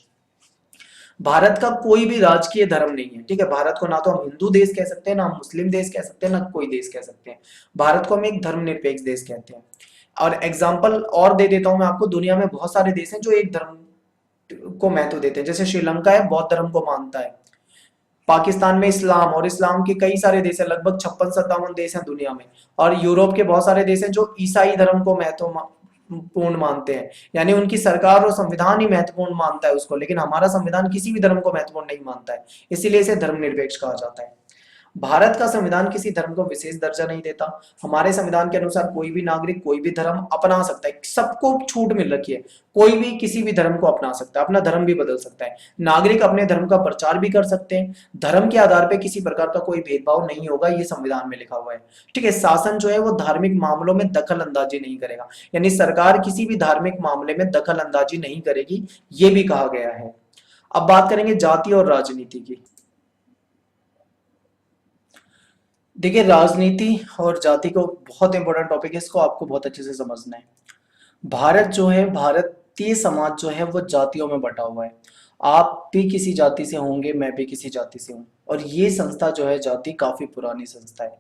भारत का कोई भी राजकीय धर्म नहीं है। ठीक है, भारत को ना तो हम हिंदू देश कह सकते हैं, ना हम मुस्लिम देश कह सकते हैं, ना कोई देश कह सकते हैं। भारत को हम एक धर्मनिरपेक्ष देश कहते हैं। और एग्जाम्पल और दे देता हूं मैं आपको, दुनिया में बहुत सारे देश हैं जो एक धर्म को महत्व देते हैं। जैसे श्रीलंका है, बौद्ध धर्म को मानता है। पाकिस्तान में इस्लाम, और इस्लाम के कई सारे देश हैं, लगभग 56-57 देश हैं दुनिया में। और यूरोप के बहुत सारे देश हैं जो ईसाई धर्म को महत्वपूर्ण मानते हैं, यानी उनकी सरकार और संविधान ही महत्वपूर्ण मानता है उसको, लेकिन हमारा संविधान किसी भी धर्म को महत्वपूर्ण नहीं मानता है, इसीलिए इसे धर्मनिरपेक्ष कहा जाता है। भारत का संविधान किसी धर्म को विशेष दर्जा नहीं देता। हमारे संविधान के अनुसार कोई भी नागरिक कोई भी धर्म अपना सकता है, सबको छूट मिल रखी है, कोई भी किसी भी धर्म को अपना सकता है, अपना धर्म भी बदल सकता है, नागरिक अपने धर्म का प्रचार भी कर सकते हैं, धर्म के आधार पर किसी प्रकार का कोई भेदभाव नहीं होगा, ये संविधान में लिखा हुआ है। ठीक है, शासन जो है वो धार्मिक मामलों में दखल अंदाजी नहीं करेगा, यानी सरकार किसी भी धार्मिक मामले में दखल अंदाजी नहीं करेगी, ये भी कहा गया है। अब बात करेंगे जाति और राजनीति की। देखिए, राजनीति और जाति को बहुत इंपॉर्टेंट टॉपिक है, इसको आपको बहुत अच्छे से समझना है। भारत जो है, भारतीय समाज जो है वो जातियों में बटा हुआ है। आप भी किसी जाति से होंगे, मैं भी किसी जाति से हूँ, और ये संस्था जो है जाति काफी पुरानी संस्था है।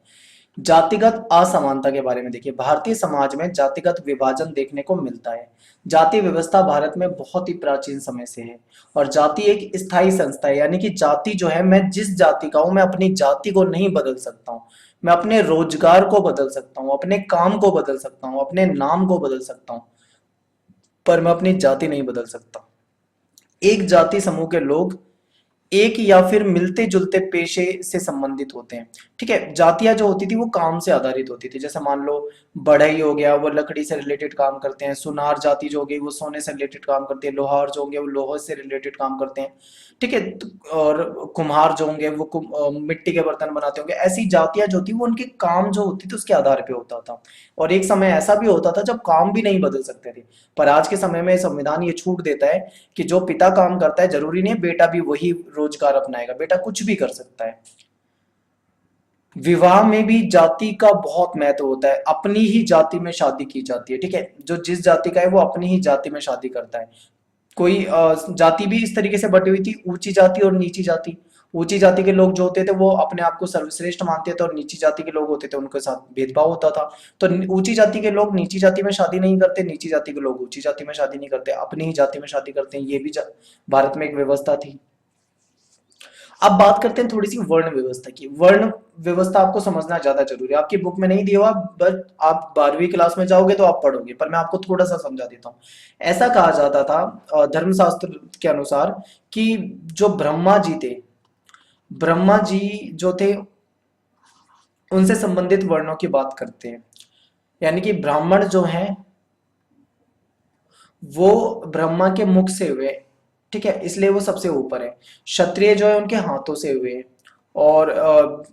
जातिगत असमानता के बारे में देखिए, भारतीय समाज में जातिगत विभाजन देखने को मिलता है। जाति व्यवस्था भारत में बहुत ही प्राचीन समय से है, और जाति एक स्थायी संस्था है, यानी कि जाति जो है, मैं जिस जाति का हूं, मैं अपनी जाति को नहीं बदल सकता हूं। मैं अपने रोजगार को बदल सकता हूं, अपने काम को बदल सकता हूं, अपने नाम को बदल सकता हूं, पर मैं अपनी जाति नहीं बदल सकता। एक जाति समूह के लोग एक या फिर मिलते जुलते पेशे से संबंधित होते हैं। ठीक है, जातियां जो होती थी वो काम से आधारित होती थी। जैसे मान लो बढ़ई हो गया, वो लकड़ी से रिलेटेड काम करते हैं। सुनार जाति जो हो गई वो सोने से रिलेटेड काम करती है। लोहार जो होंगे वो लोहे से रिलेटेड काम करते हैं। ठीक है, और कुम्हार जो होंगे वो मिट्टी के बर्तन बनाते होंगे। ऐसी जातियां जो थी वो उनके काम जो होती थी उसके आधार पे होता था। और एक समय ऐसा भी होता था जब काम भी नहीं बदल सकते थे। पर आज के समय में संविधान ये छूट देता है कि जो पिता काम करता है जरूरी नहीं है बेटा भी वही रोजगार अपनाएगा, बेटा कुछ भी कर सकता है। विवाह में भी जाति का बहुत महत्व होता है। अपनी ही जाति में शादी की जाती है। ठीक है, जो जिस जाति का है वो अपनी ही जाति में शादी करता है। कोई जाति भी इस तरीके से बटी हुई थी, ऊंची जाति और नीची जाति। ऊंची जाति के लोग जो होते थे वो अपने आप को सर्वश्रेष्ठ मानते थे, और नीची जाति के लोग होते थे उनके साथ भेदभाव होता था। तो ऊंची जाति के लोग नीची जाति में शादी नहीं करते, नीची जाति के लोग ऊंची जाति में शादी नहीं करते, अपनी ही जाति में शादी करते हैं। ये भी भारत में एक व्यवस्था थी। अब बात करते हैं थोड़ी सी वर्ण व्यवस्था की। वर्ण व्यवस्था आपको समझना ज्यादा जरूरी है। आपकी बुक में नहीं दिया हुआ, बट आप 12वीं क्लास में जाओगे तो आप पढ़ोगे, पर मैं आपको थोड़ा सा समझा देता हूँ। ऐसा कहा जाता था धर्मशास्त्र के अनुसार कि जो ब्रह्मा जी थे, ब्रह्मा जी जो थे उनसे संबंधित वर्णों की बात करते हैं। यानी कि ब्राह्मण जो हैं वो ब्रह्मा के मुख से हुए। ठीक है, इसलिए वो सबसे ऊपर है। क्षत्रिय जो है उनके हाथों से हुए, और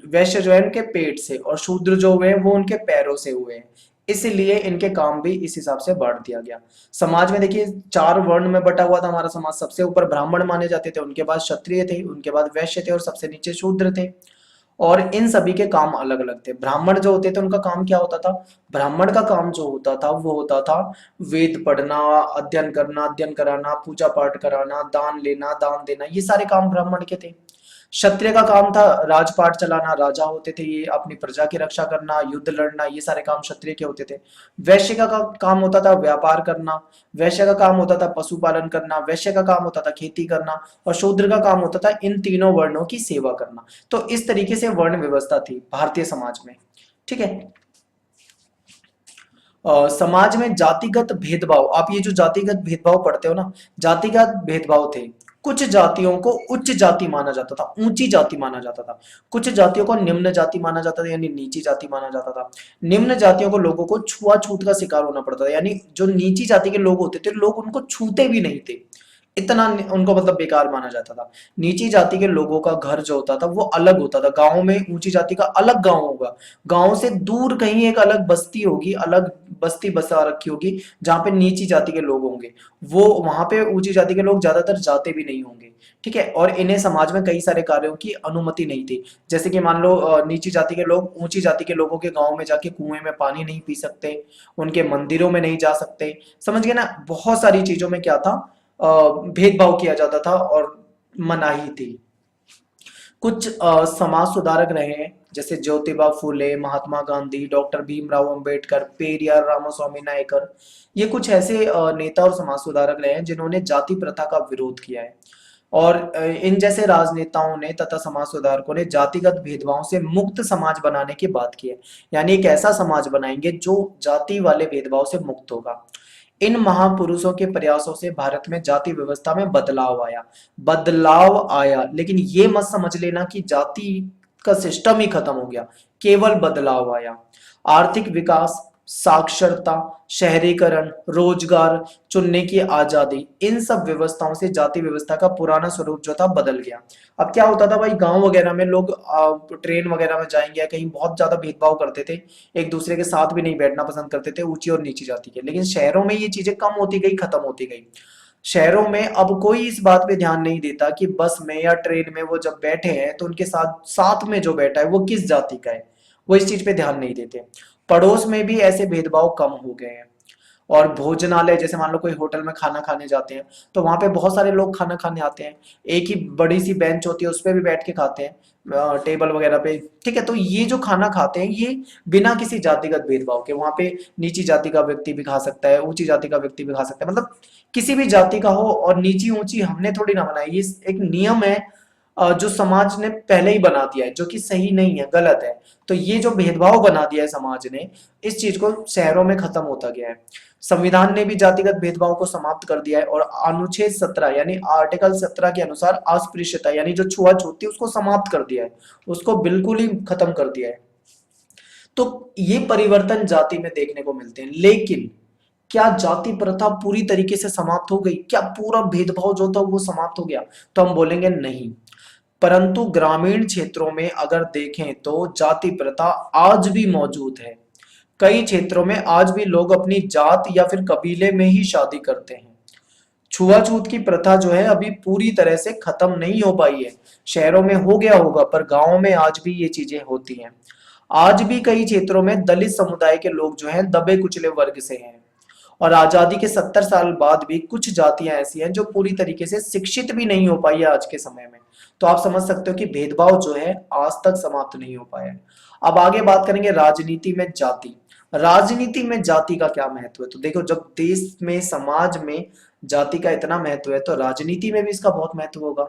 वैश्य जो है उनके पेट से, और शूद्र जो हुए वो उनके पैरों से हुए हैं। इसलिए इनके काम भी इस हिसाब से बांट दिया गया। समाज में देखिए 4 वर्ण में बटा हुआ था हमारा समाज। सबसे ऊपर ब्राह्मण माने जाते थे, उनके बाद क्षत्रिय थे, उनके बाद वैश्य थे, और सबसे नीचे शूद्र थे। और इन सभी के काम अलग अलग थे। ब्राह्मण जो होते थे उनका काम क्या होता था? ब्राह्मण का काम जो होता था वो होता था वेद पढ़ना, अध्ययन करना, अध्ययन कराना, पूजा पाठ कराना, दान लेना, दान देना, ये सारे काम ब्राह्मण के थे। क्षत्रिय का काम था राजपाट चलाना, राजा होते थे ये, अपनी प्रजा की रक्षा करना, युद्ध लड़ना, ये सारे काम क्षत्रिय के होते थे। वैश्य का काम होता था व्यापार करना, वैश्य का काम होता था पशुपालन करना, वैश्य का काम होता था खेती करना, और शूद्र का काम होता था इन तीनों वर्णों की सेवा करना। तो इस तरीके से वर्ण व्यवस्था थी भारतीय समाज में। ठीक है, समाज में जातिगत भेदभाव, आप ये जो जातिगत भेदभाव पढ़ते हो ना, जातिगत भेदभाव थे। कुछ जातियों को उच्च जाति माना जाता था, ऊंची जाति माना जाता था। कुछ जातियों को निम्न जाति माना जाता था, यानी नीची जाति माना जाता था। निम्न जातियों को लोगों को छुआछूत का शिकार होना पड़ता था, यानी जो नीची जाति के लोग होते थे लोग उनको छूते भी नहीं थे, इतना उनको मतलब बेकार माना जाता था। नीची जाति के लोगों का घर जो होता था वो अलग होता था। गांव में ऊंची जाति का अलग गांव होगा, गांव से दूर कहीं एक अलग बस्ती होगी, अलग बस्ती बसा रखी होगी जहां पे नीची जाति के लोग होंगे। वो वहां पे ऊंची जाति के लोग ज्यादातर जाते भी नहीं होंगे। ठीक है, और इन्हें समाज में कई सारे कार्यों की अनुमति नहीं थी। जैसे कि मान लो नीची जाति के लोग ऊंची जाति के लोगों के गांव में जाके कुएं में पानी नहीं पी सकते, उनके मंदिरों में नहीं जा सकते। समझ गए ना, बहुत सारी चीजों में क्या था, भेदभाव किया जाता था और मनाही थी। कुछ समाज सुधारक रहे हैं जैसे ज्योतिबा फूले, महात्मा गांधी, डॉक्टर भीमराव अंबेडकर, पेरियार रामास्वामी नायकर। ये कुछ ऐसे नेता और समाज सुधारक रहे हैं जिन्होंने जाति प्रथा का विरोध किया है। और इन जैसे राजनेताओं ने तथा समाज सुधारकों ने जातिगत भेदभाव से मुक्त समाज बनाने की बात की है। यानी एक ऐसा समाज बनाएंगे जो जाति वाले भेदभाव से मुक्त होगा। इन महापुरुषों के प्रयासों से भारत में जाति व्यवस्था में बदलाव आया, लेकिन ये मत समझ लेना कि जाति का सिस्टम ही खत्म हो गया, केवल बदलाव आया। आर्थिक विकास, साक्षरता, शहरीकरण, रोजगार चुनने की आजादी, इन सब व्यवस्थाओं से जाति व्यवस्था का पुराना स्वरूप जो था बदल गया। अब क्या होता था भाई, गांव वगैरह में लोग ट्रेन वगैरह में जाएंगे या कहीं बहुत ज्यादा भेदभाव करते थे, एक दूसरे के साथ भी नहीं बैठना पसंद करते थे, ऊंची और नीची जाति के। लेकिन शहरों में ये चीजें कम होती गई, खत्म होती गई। शहरों में अब कोई इस बात पे ध्यान नहीं देता कि बस में या ट्रेन में वो जब बैठे हैं तो उनके साथ साथ में जो बैठा है वो किस जाति का है, वो इस चीज पे ध्यान नहीं देते। पड़ोस में भी ऐसे भेदभाव कम हो गए हैं। और भोजनालय, जैसे मान लो कोई होटल में खाना खाने जाते हैं तो वहां पे बहुत सारे लोग खाना खाने आते हैं, एक ही बड़ी सी बेंच होती है उस पे भी बैठ के खाते हैं, टेबल वगैरह पे। ठीक है, तो ये जो खाना खाते हैं ये बिना किसी जातिगत भेदभाव के, वहां पे नीची जाति का व्यक्ति भी खा सकता है, ऊंची जाति का व्यक्ति भी खा सकता है, मतलब किसी भी जाति का हो, और नीची ऊंची हमने थोड़ी ना बनाई, ये एक नियम है जो समाज ने पहले ही बना दिया है, जो कि सही नहीं है, गलत है। तो ये जो भेदभाव बना दिया है समाज ने, इस चीज को शहरों में खत्म होता गया है। संविधान ने भी जातिगत भेदभाव को समाप्त कर दिया है, और अनुच्छेद 17 यानी आर्टिकल 17 के अनुसार अस्पृश्यता यानी जो छुआछूत थी उसको समाप्त कर दिया है, उसको बिल्कुल ही खत्म कर दिया है। तो ये परिवर्तन जाति में देखने को मिलते हैं, लेकिन क्या जाति प्रथा पूरी तरीके से समाप्त हो गई? क्या पूरा भेदभाव जो था वो समाप्त हो गया? तो हम बोलेंगे नहीं। परंतु ग्रामीण क्षेत्रों में अगर देखें तो जाति प्रथा आज भी मौजूद है। कई क्षेत्रों में आज भी लोग अपनी जात या फिर कबीले में ही शादी करते हैं। छुआछूत की प्रथा जो है अभी पूरी तरह से खत्म नहीं हो पाई है। शहरों में हो गया होगा, पर गांवों में आज भी ये चीजें होती हैं। आज भी कई क्षेत्रों में दलित समुदाय के लोग जो हैं दबे कुचले वर्ग से हैं, और आजादी के 70 साल बाद भी कुछ जातियां ऐसी हैं जो पूरी तरीके से शिक्षित भी नहीं हो पाई है आज के समय में। तो आप समझ सकते हो कि भेदभाव जो है आज तक समाप्त नहीं हो पाया है। अब आगे बात करेंगे राजनीति में जाति। राजनीति में जाति का क्या महत्व है? तो देखो, जब देश में समाज में जाति का इतना महत्व है तो राजनीति में भी इसका बहुत महत्व होगा।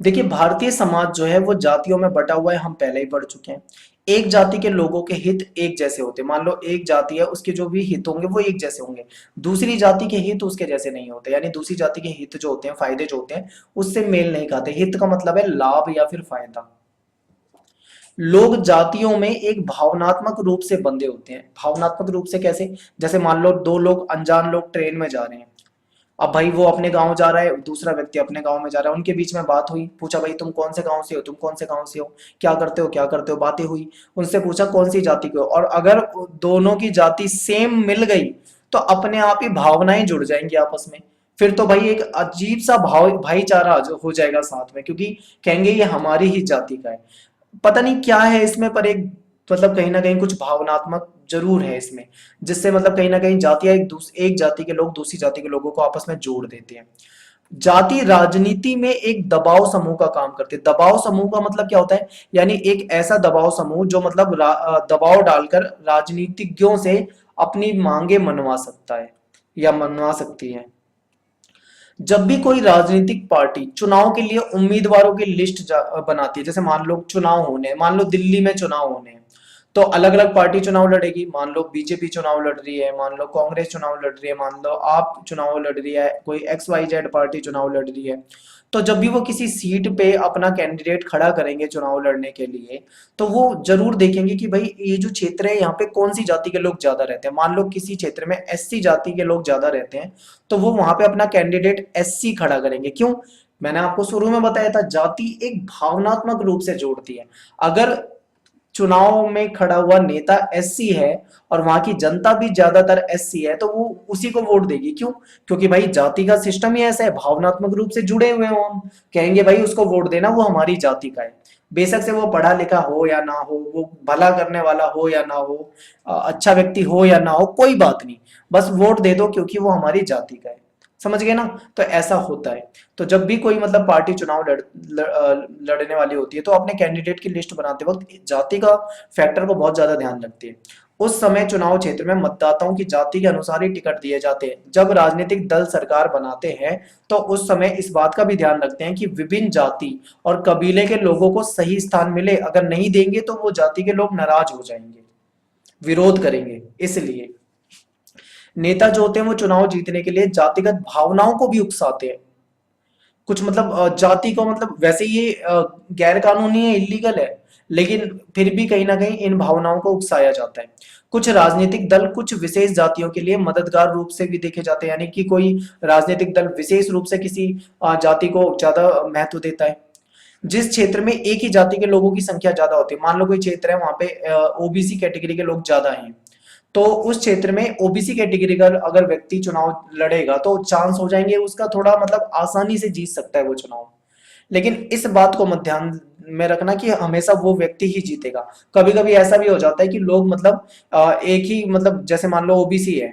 देखिए, भारतीय समाज जो है वो जातियों में बटा हुआ है, हम पहले ही पढ़ चुके हैं। एक जाति के लोगों के हित एक जैसे होते हैं। मान लो एक जाति है, उसके जो भी हित होंगे वो एक जैसे होंगे, दूसरी जाति के हित उसके जैसे नहीं होते, यानी दूसरी जाति के हित जो होते हैं, फायदे जो होते हैं, उससे मेल नहीं खाते। हित का मतलब है लाभ या फिर फायदा। लोग जातियों में एक भावनात्मक रूप से बंधे होते हैं। भावनात्मक रूप से कैसे? जैसे मान लो दो लोग, अनजान लोग ट्रेन में जा रहे हैं। अब भाई वो अपने गांव जा रहा है, दूसरा व्यक्ति अपने गांव में जा रहा है, उनके बीच में बात हुई, पूछा भाई तुम कौन से गांव से हो, तुम कौन से गांव से हो, क्या करते हो, क्या करते हो, बातें हुई, उनसे पूछा कौन सी जाति के हो, और अगर दोनों की जाति सेम मिल गई तो अपने आप ही भावनाएं जुड़ जाएंगी आपस में। फिर तो भाई एक अजीब सा भाईचारा हो जाएगा साथ में, क्योंकि कहेंगे ये हमारी ही जाति का है। पता नहीं क्या है इसमें, पर एक मतलब कहीं ना कहीं कुछ भावनात्मक जरूर है इसमें, जिससे मतलब कहीं ना कहीं जातियां एक जाति के लोग दूसरी जाति के लोगों को आपस में जोड़ देते हैं। जाति राजनीति में एक दबाव समूह का काम करती है। दबाव समूह का मतलब क्या होता है? यानी एक ऐसा दबाव समूह जो मतलब दबाव डालकर राजनीतिज्ञों से अपनी मांगे मनवा सकता है या मनवा सकती है। जब भी कोई राजनीतिक पार्टी चुनाव के लिए उम्मीदवारों की लिस्ट बनाती है, जैसे मान लो चुनाव होने हैं, मान लो दिल्ली में चुनाव होने हैं, तो अलग अलग पार्टी चुनाव लड़ेगी। मान लो बीजेपी चुनाव लड़ रही है, मान लो कांग्रेस चुनाव लड़ रही है, मान लो आप चुनाव लड़ रही है, कोई XYZ पार्टी चुनाव लड़ रही है। तो जब भी वो किसी सीट पे अपना कैंडिडेट खड़ा करेंगे चुनाव लड़ने के लिए, तो वो जरूर देखेंगे कि भाई ये जो क्षेत्र है यहाँ पे कौन सी जाति के लोग ज्यादा रहते हैं। मान लो किसी क्षेत्र में SC जाति के लोग ज्यादा रहते हैं, तो वो वहां पे अपना कैंडिडेट SC खड़ा करेंगे। क्यों? मैंने आपको शुरू में बताया था, जाति एक भावनात्मक रूप से जोड़ती है। अगर चुनाव में खड़ा हुआ नेता SC है और वहां की जनता भी ज्यादातर SC है, तो वो उसी को वोट देगी। क्यों? क्योंकि भाई जाति का सिस्टम ही ऐसा है, भावनात्मक रूप से जुड़े हुए हो हम, कहेंगे भाई उसको वोट देना, वो हमारी जाति का है। बेशक से वो पढ़ा लिखा हो या ना हो, वो भला करने वाला हो या ना हो, अच्छा व्यक्ति हो या ना हो, कोई बात नहीं, बस वोट दे दो क्योंकि वो हमारी जाति का है। समझ गए ना? तो ऐसा होता है। तो जब भी कोई मतलब पार्टी चुनाव लड़ने वाली होती है तो अपने कैंडिडेट की लिस्ट बनाते वक्त जाति का फैक्टर को बहुत ज्यादा ध्यान रखती है। उस समय चुनाव क्षेत्र में मतदाताओं की जाति के अनुसार ही टिकट दिए जाते हैं। जब राजनीतिक दल सरकार बनाते हैं तो उस समय इस बात का भी ध्यान रखते हैं कि विभिन्न जाति और कबीले के लोगों को सही स्थान मिले। अगर नहीं देंगे तो वो जाति के लोग नाराज हो जाएंगे, विरोध करेंगे। इसलिए नेता जो होते हैं वो चुनाव जीतने के लिए जातिगत भावनाओं को भी उकसाते हैं। कुछ मतलब जाति को मतलब वैसे ये गैर कानूनी है, इलीगल है, लेकिन फिर भी कहीं ना कहीं इन भावनाओं को उकसाया जाता है। कुछ राजनीतिक दल कुछ विशेष जातियों के लिए मददगार रूप से भी देखे जाते हैं, यानी कि कोई राजनीतिक दल विशेष रूप से किसी जाति को ज्यादा महत्व देता है। जिस क्षेत्र में एक ही जाति के लोगों की संख्या ज्यादा होती है, मान लो कोई क्षेत्र है वहां पे OBC कैटेगरी के लोग ज्यादा हैं, तो उस क्षेत्र में OBC कैटेगरी का अगर व्यक्ति चुनाव लड़ेगा तो चांस हो जाएंगे उसका थोड़ा मतलब आसानी से जीत सकता है वो चुनाव। लेकिन इस बात को मत ध्यान में रखना कि हमेशा वो व्यक्ति ही जीतेगा। कभी कभी ऐसा भी हो जाता है कि लोग मतलब एक ही मतलब जैसे मान लो OBC है,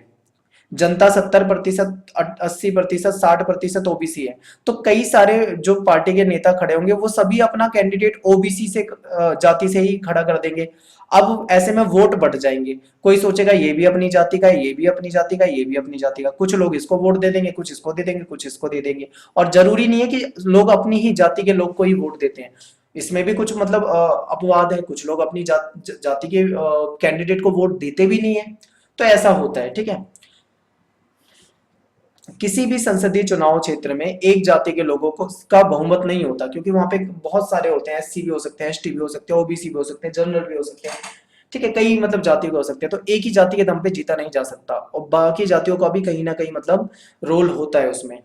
जनता 70%, 80%, 60% ओबीसी है। तो कई सारे जो पार्टी के नेता खड़े होंगे वो सभी अपना कैंडिडेट ओबीसी से जाति से ही खड़ा कर देंगे। अब ऐसे में वोट बढ़ जाएंगे। कोई सोचेगा ये भी अपनी जाति का है, ये भी अपनी जाति का है, ये भी अपनी जाति का, कुछ लोग इसको वोट दे देंगे, कुछ इसको दे देंगे, कुछ इसको दे देंगे। और जरूरी नहीं है कि लोग अपनी ही जाति के लोग को ही वोट देते हैं, इसमें भी कुछ मतलब अपवाद है, कुछ लोग अपनी जाति के कैंडिडेट को वोट देते भी नहीं है। तो ऐसा होता है, ठीक है। किसी भी संसदीय चुनाव क्षेत्र में एक जाति के लोगों को का बहुमत नहीं होता, क्योंकि वहां पे बहुत सारे होते हैं, एससी भी हो सकते हैं, एसटी भी हो सकते हैं, ओबीसी भी हो सकते हैं, जनरल भी हो सकते हैं, ठीक है, कई मतलब जाति के हो सकते हैं। तो एक ही जाति के दम पे जीता नहीं जा सकता, और बाकी जातियों का भी कहीं ना कहीं मतलब रोल होता है उसमें।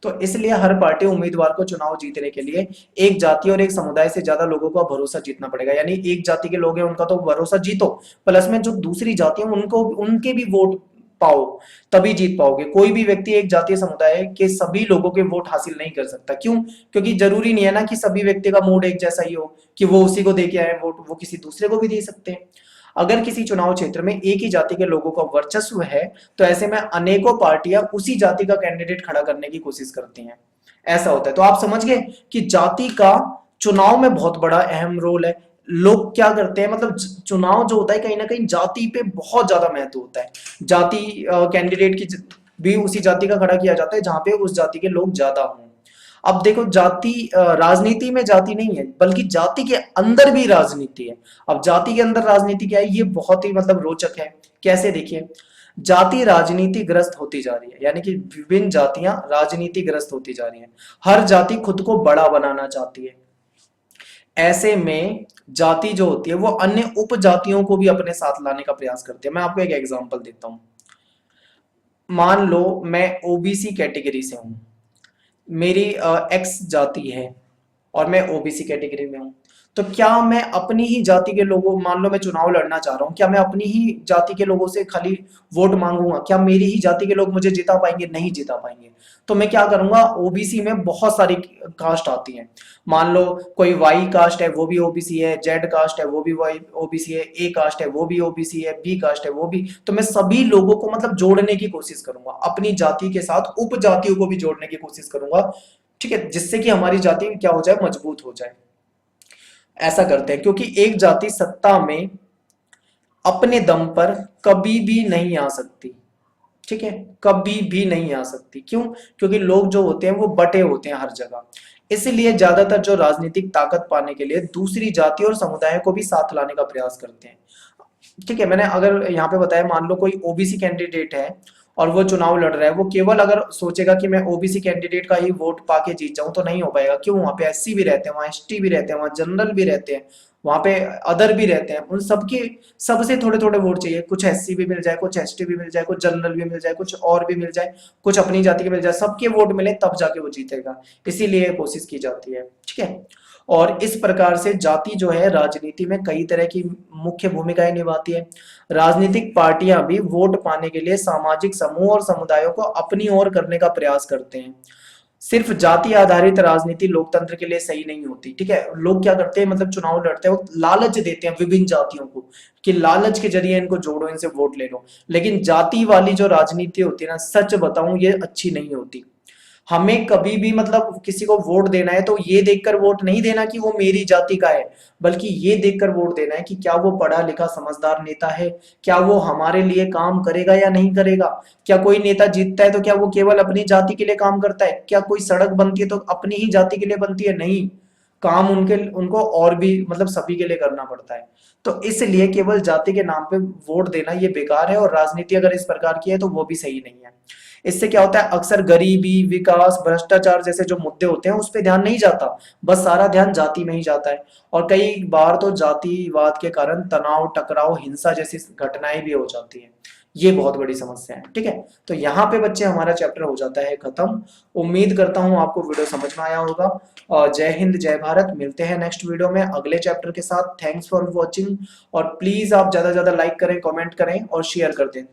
तो इसलिए हर पार्टी उम्मीदवार को चुनाव जीतने के लिए एक जाति और एक समुदाय से ज्यादा लोगों का भरोसा जीतना पड़ेगा। यानी एक जाति के लोग हैं उनका तो भरोसा जीतो, प्लस में जो दूसरी जाति है उनको उनके भी वोट पाओ, तभी जीत पाओगे। कोई भी व्यक्ति एक जातीय समुदाय के सभी लोगों के वोट हासिल नहीं कर सकता। क्यों? क्योंकि जरूरी नहीं है ना कि सभी व्यक्ति का मूड एक जैसा ही हो कि वो उसी को दे के आए वोट, वो किसी दूसरे को भी दे सकते हैं। अगर किसी चुनाव क्षेत्र में एक ही जाति के लोगों का वर्चस्व है तो ऐसे में अनेकों पार्टियां उसी जाति का कैंडिडेट खड़ा करने की कोशिश करती हैं। ऐसा होता है। तो आप समझ गए कि जाति का चुनाव में बहुत बड़ा अहम रोल है। लोग क्या करते हैं, मतलब चुनाव जो होता है कहीं ना कहीं जाति पे बहुत ज्यादा महत्व होता है। जाति कैंडिडेट की भी उसी जाति का खड़ा किया जाता है जहां पे उस जाति के लोग ज्यादा हों। अब देखो जाति राजनीति में जाति नहीं है बल्कि जाति के अंदर भी राजनीति है। अब जाति के अंदर राजनीति क्या है, ये बहुत ही मतलब रोचक है। कैसे? देखिए, जाति राजनीति ग्रस्त होती जा रही है, यानी कि विभिन्न जातियां राजनीति ग्रस्त होती जा रही हैं। हर जाति खुद को बड़ा बनाना चाहती है। ऐसे में जाति जो होती है वो अन्य उपजातियों को भी अपने साथ लाने का प्रयास करती है। मैं आपको एक एग्जांपल देता हूं। मान लो मैं ओबीसी कैटेगरी से हूं, मेरी एक्स जाति है और मैं ओबीसी कैटेगरी में हूं। तो क्या मैं अपनी ही जाति के लोगों, मान लो मैं चुनाव लड़ना चाह रहा हूं, क्या मैं अपनी ही जाति के लोगों से खाली वोट मांगूंगा? क्या मेरी ही जाति के लोग मुझे जिता पाएंगे? नहीं जिता पाएंगे। तो मैं क्या करूंगा, ओबीसी में बहुत सारी कास्ट आती हैं। मान लो कोई वाई कास्ट है वो भी ओबीसी है, जेड कास्ट है वो भी वाई ओबीसी है, ए कास्ट है वो भी ओबीसी है, बी कास्ट है वो भी। तो मैं सभी लोगों को मतलब जोड़ने की कोशिश करूंगा, अपनी जाति के साथ उप जातियों को भी जोड़ने की कोशिश करूंगा, ठीक है, जिससे कि हमारी जाति क्या हो जाए, मजबूत हो जाए। ऐसा करते हैं क्योंकि एक जाति सत्ता में अपने दम पर कभी भी नहीं आ सकती, ठीक है, कभी भी नहीं आ सकती। क्यों? क्योंकि लोग जो होते हैं वो बटे होते हैं हर जगह। इसलिए ज्यादातर जो राजनीतिक ताकत पाने के लिए दूसरी जाति और समुदाय को भी साथ लाने का प्रयास करते हैं, ठीक है। मैंने अगर यहाँ पे बताया, मान लो कोई ओबीसी कैंडिडेट है और वो चुनाव लड़ रहा है, वो केवल अगर सोचेगा कि मैं ओबीसी कैंडिडेट का ही वोट पाके जीत जाऊं तो नहीं हो पाएगा। क्यों? वहां पे एससी भी रहते हैं, वहां एसटी भी रहते हैं, वहां जनरल भी रहते हैं, वहां पे अदर भी रहते हैं। उन सबके सबसे थोड़े थोड़े वोट चाहिए। कुछ एससी भी मिल जाए, कुछ एसटी भी मिल जाए, कुछ जनरल भी मिल जाए, कुछ और भी मिल जाए, कुछ अपनी जाति के मिल जाए, सबके वोट मिले तब जाके वो जीतेगा। इसीलिए कोशिश की जाती है, ठीक है। और इस प्रकार से जाति जो है राजनीति में कई तरह की मुख्य भूमिकाएं निभाती है। राजनीतिक पार्टियां भी वोट पाने के लिए सामाजिक समूह और समुदायों को अपनी ओर करने का प्रयास करते हैं। सिर्फ जाति आधारित राजनीति लोकतंत्र के लिए सही नहीं होती, ठीक है। लोग क्या करते हैं, मतलब चुनाव लड़ते हैं, वो लालच देते हैं विभिन्न जातियों को कि लालच के जरिए इनको जोड़ो, इनसे वोट ले लो। लेकिन जाति वाली जो राजनीति होती है ना, सच बताऊं ये अच्छी नहीं होती। हमें कभी भी मतलब किसी को वोट देना है तो ये देखकर वोट नहीं देना कि वो मेरी जाति का है, बल्कि ये देखकर वोट देना है कि क्या वो पढ़ा लिखा समझदार नेता है, क्या वो हमारे लिए काम करेगा या नहीं करेगा। क्या कोई नेता जीतता है तो क्या वो केवल अपनी जाति के लिए काम करता है? क्या कोई सड़क बनती है तो अपनी ही जाति के लिए बनती है? नहीं, काम उनको और भी मतलब सभी के लिए करना पड़ता है। तो इसलिए केवल जाति के नाम पे वोट देना ये बेकार है, और राजनीति अगर इस प्रकार की है तो वो भी सही नहीं है। इससे क्या होता है, अक्सर गरीबी, विकास, भ्रष्टाचार जैसे जो मुद्दे होते हैं उस पर ध्यान नहीं जाता, बस सारा ध्यान जाति में ही जाता है। और कई बार तो जातिवाद के कारण तनाव, टकराव, हिंसा जैसी घटनाएं भी हो जाती हैं। ये बहुत बड़ी समस्या है, ठीक है। तो यहाँ पे बच्चे हमारा चैप्टर हो जाता है खत्म। उम्मीद करता हूँ आपको वीडियो समझ में आया होगा। और जय हिंद, जय भारत। मिलते हैं नेक्स्ट वीडियो में अगले चैप्टर के साथ। थैंक्स फॉर वॉचिंग, और प्लीज आप ज्यादा से ज्यादा लाइक करें, कमेंट करें और शेयर कर दें।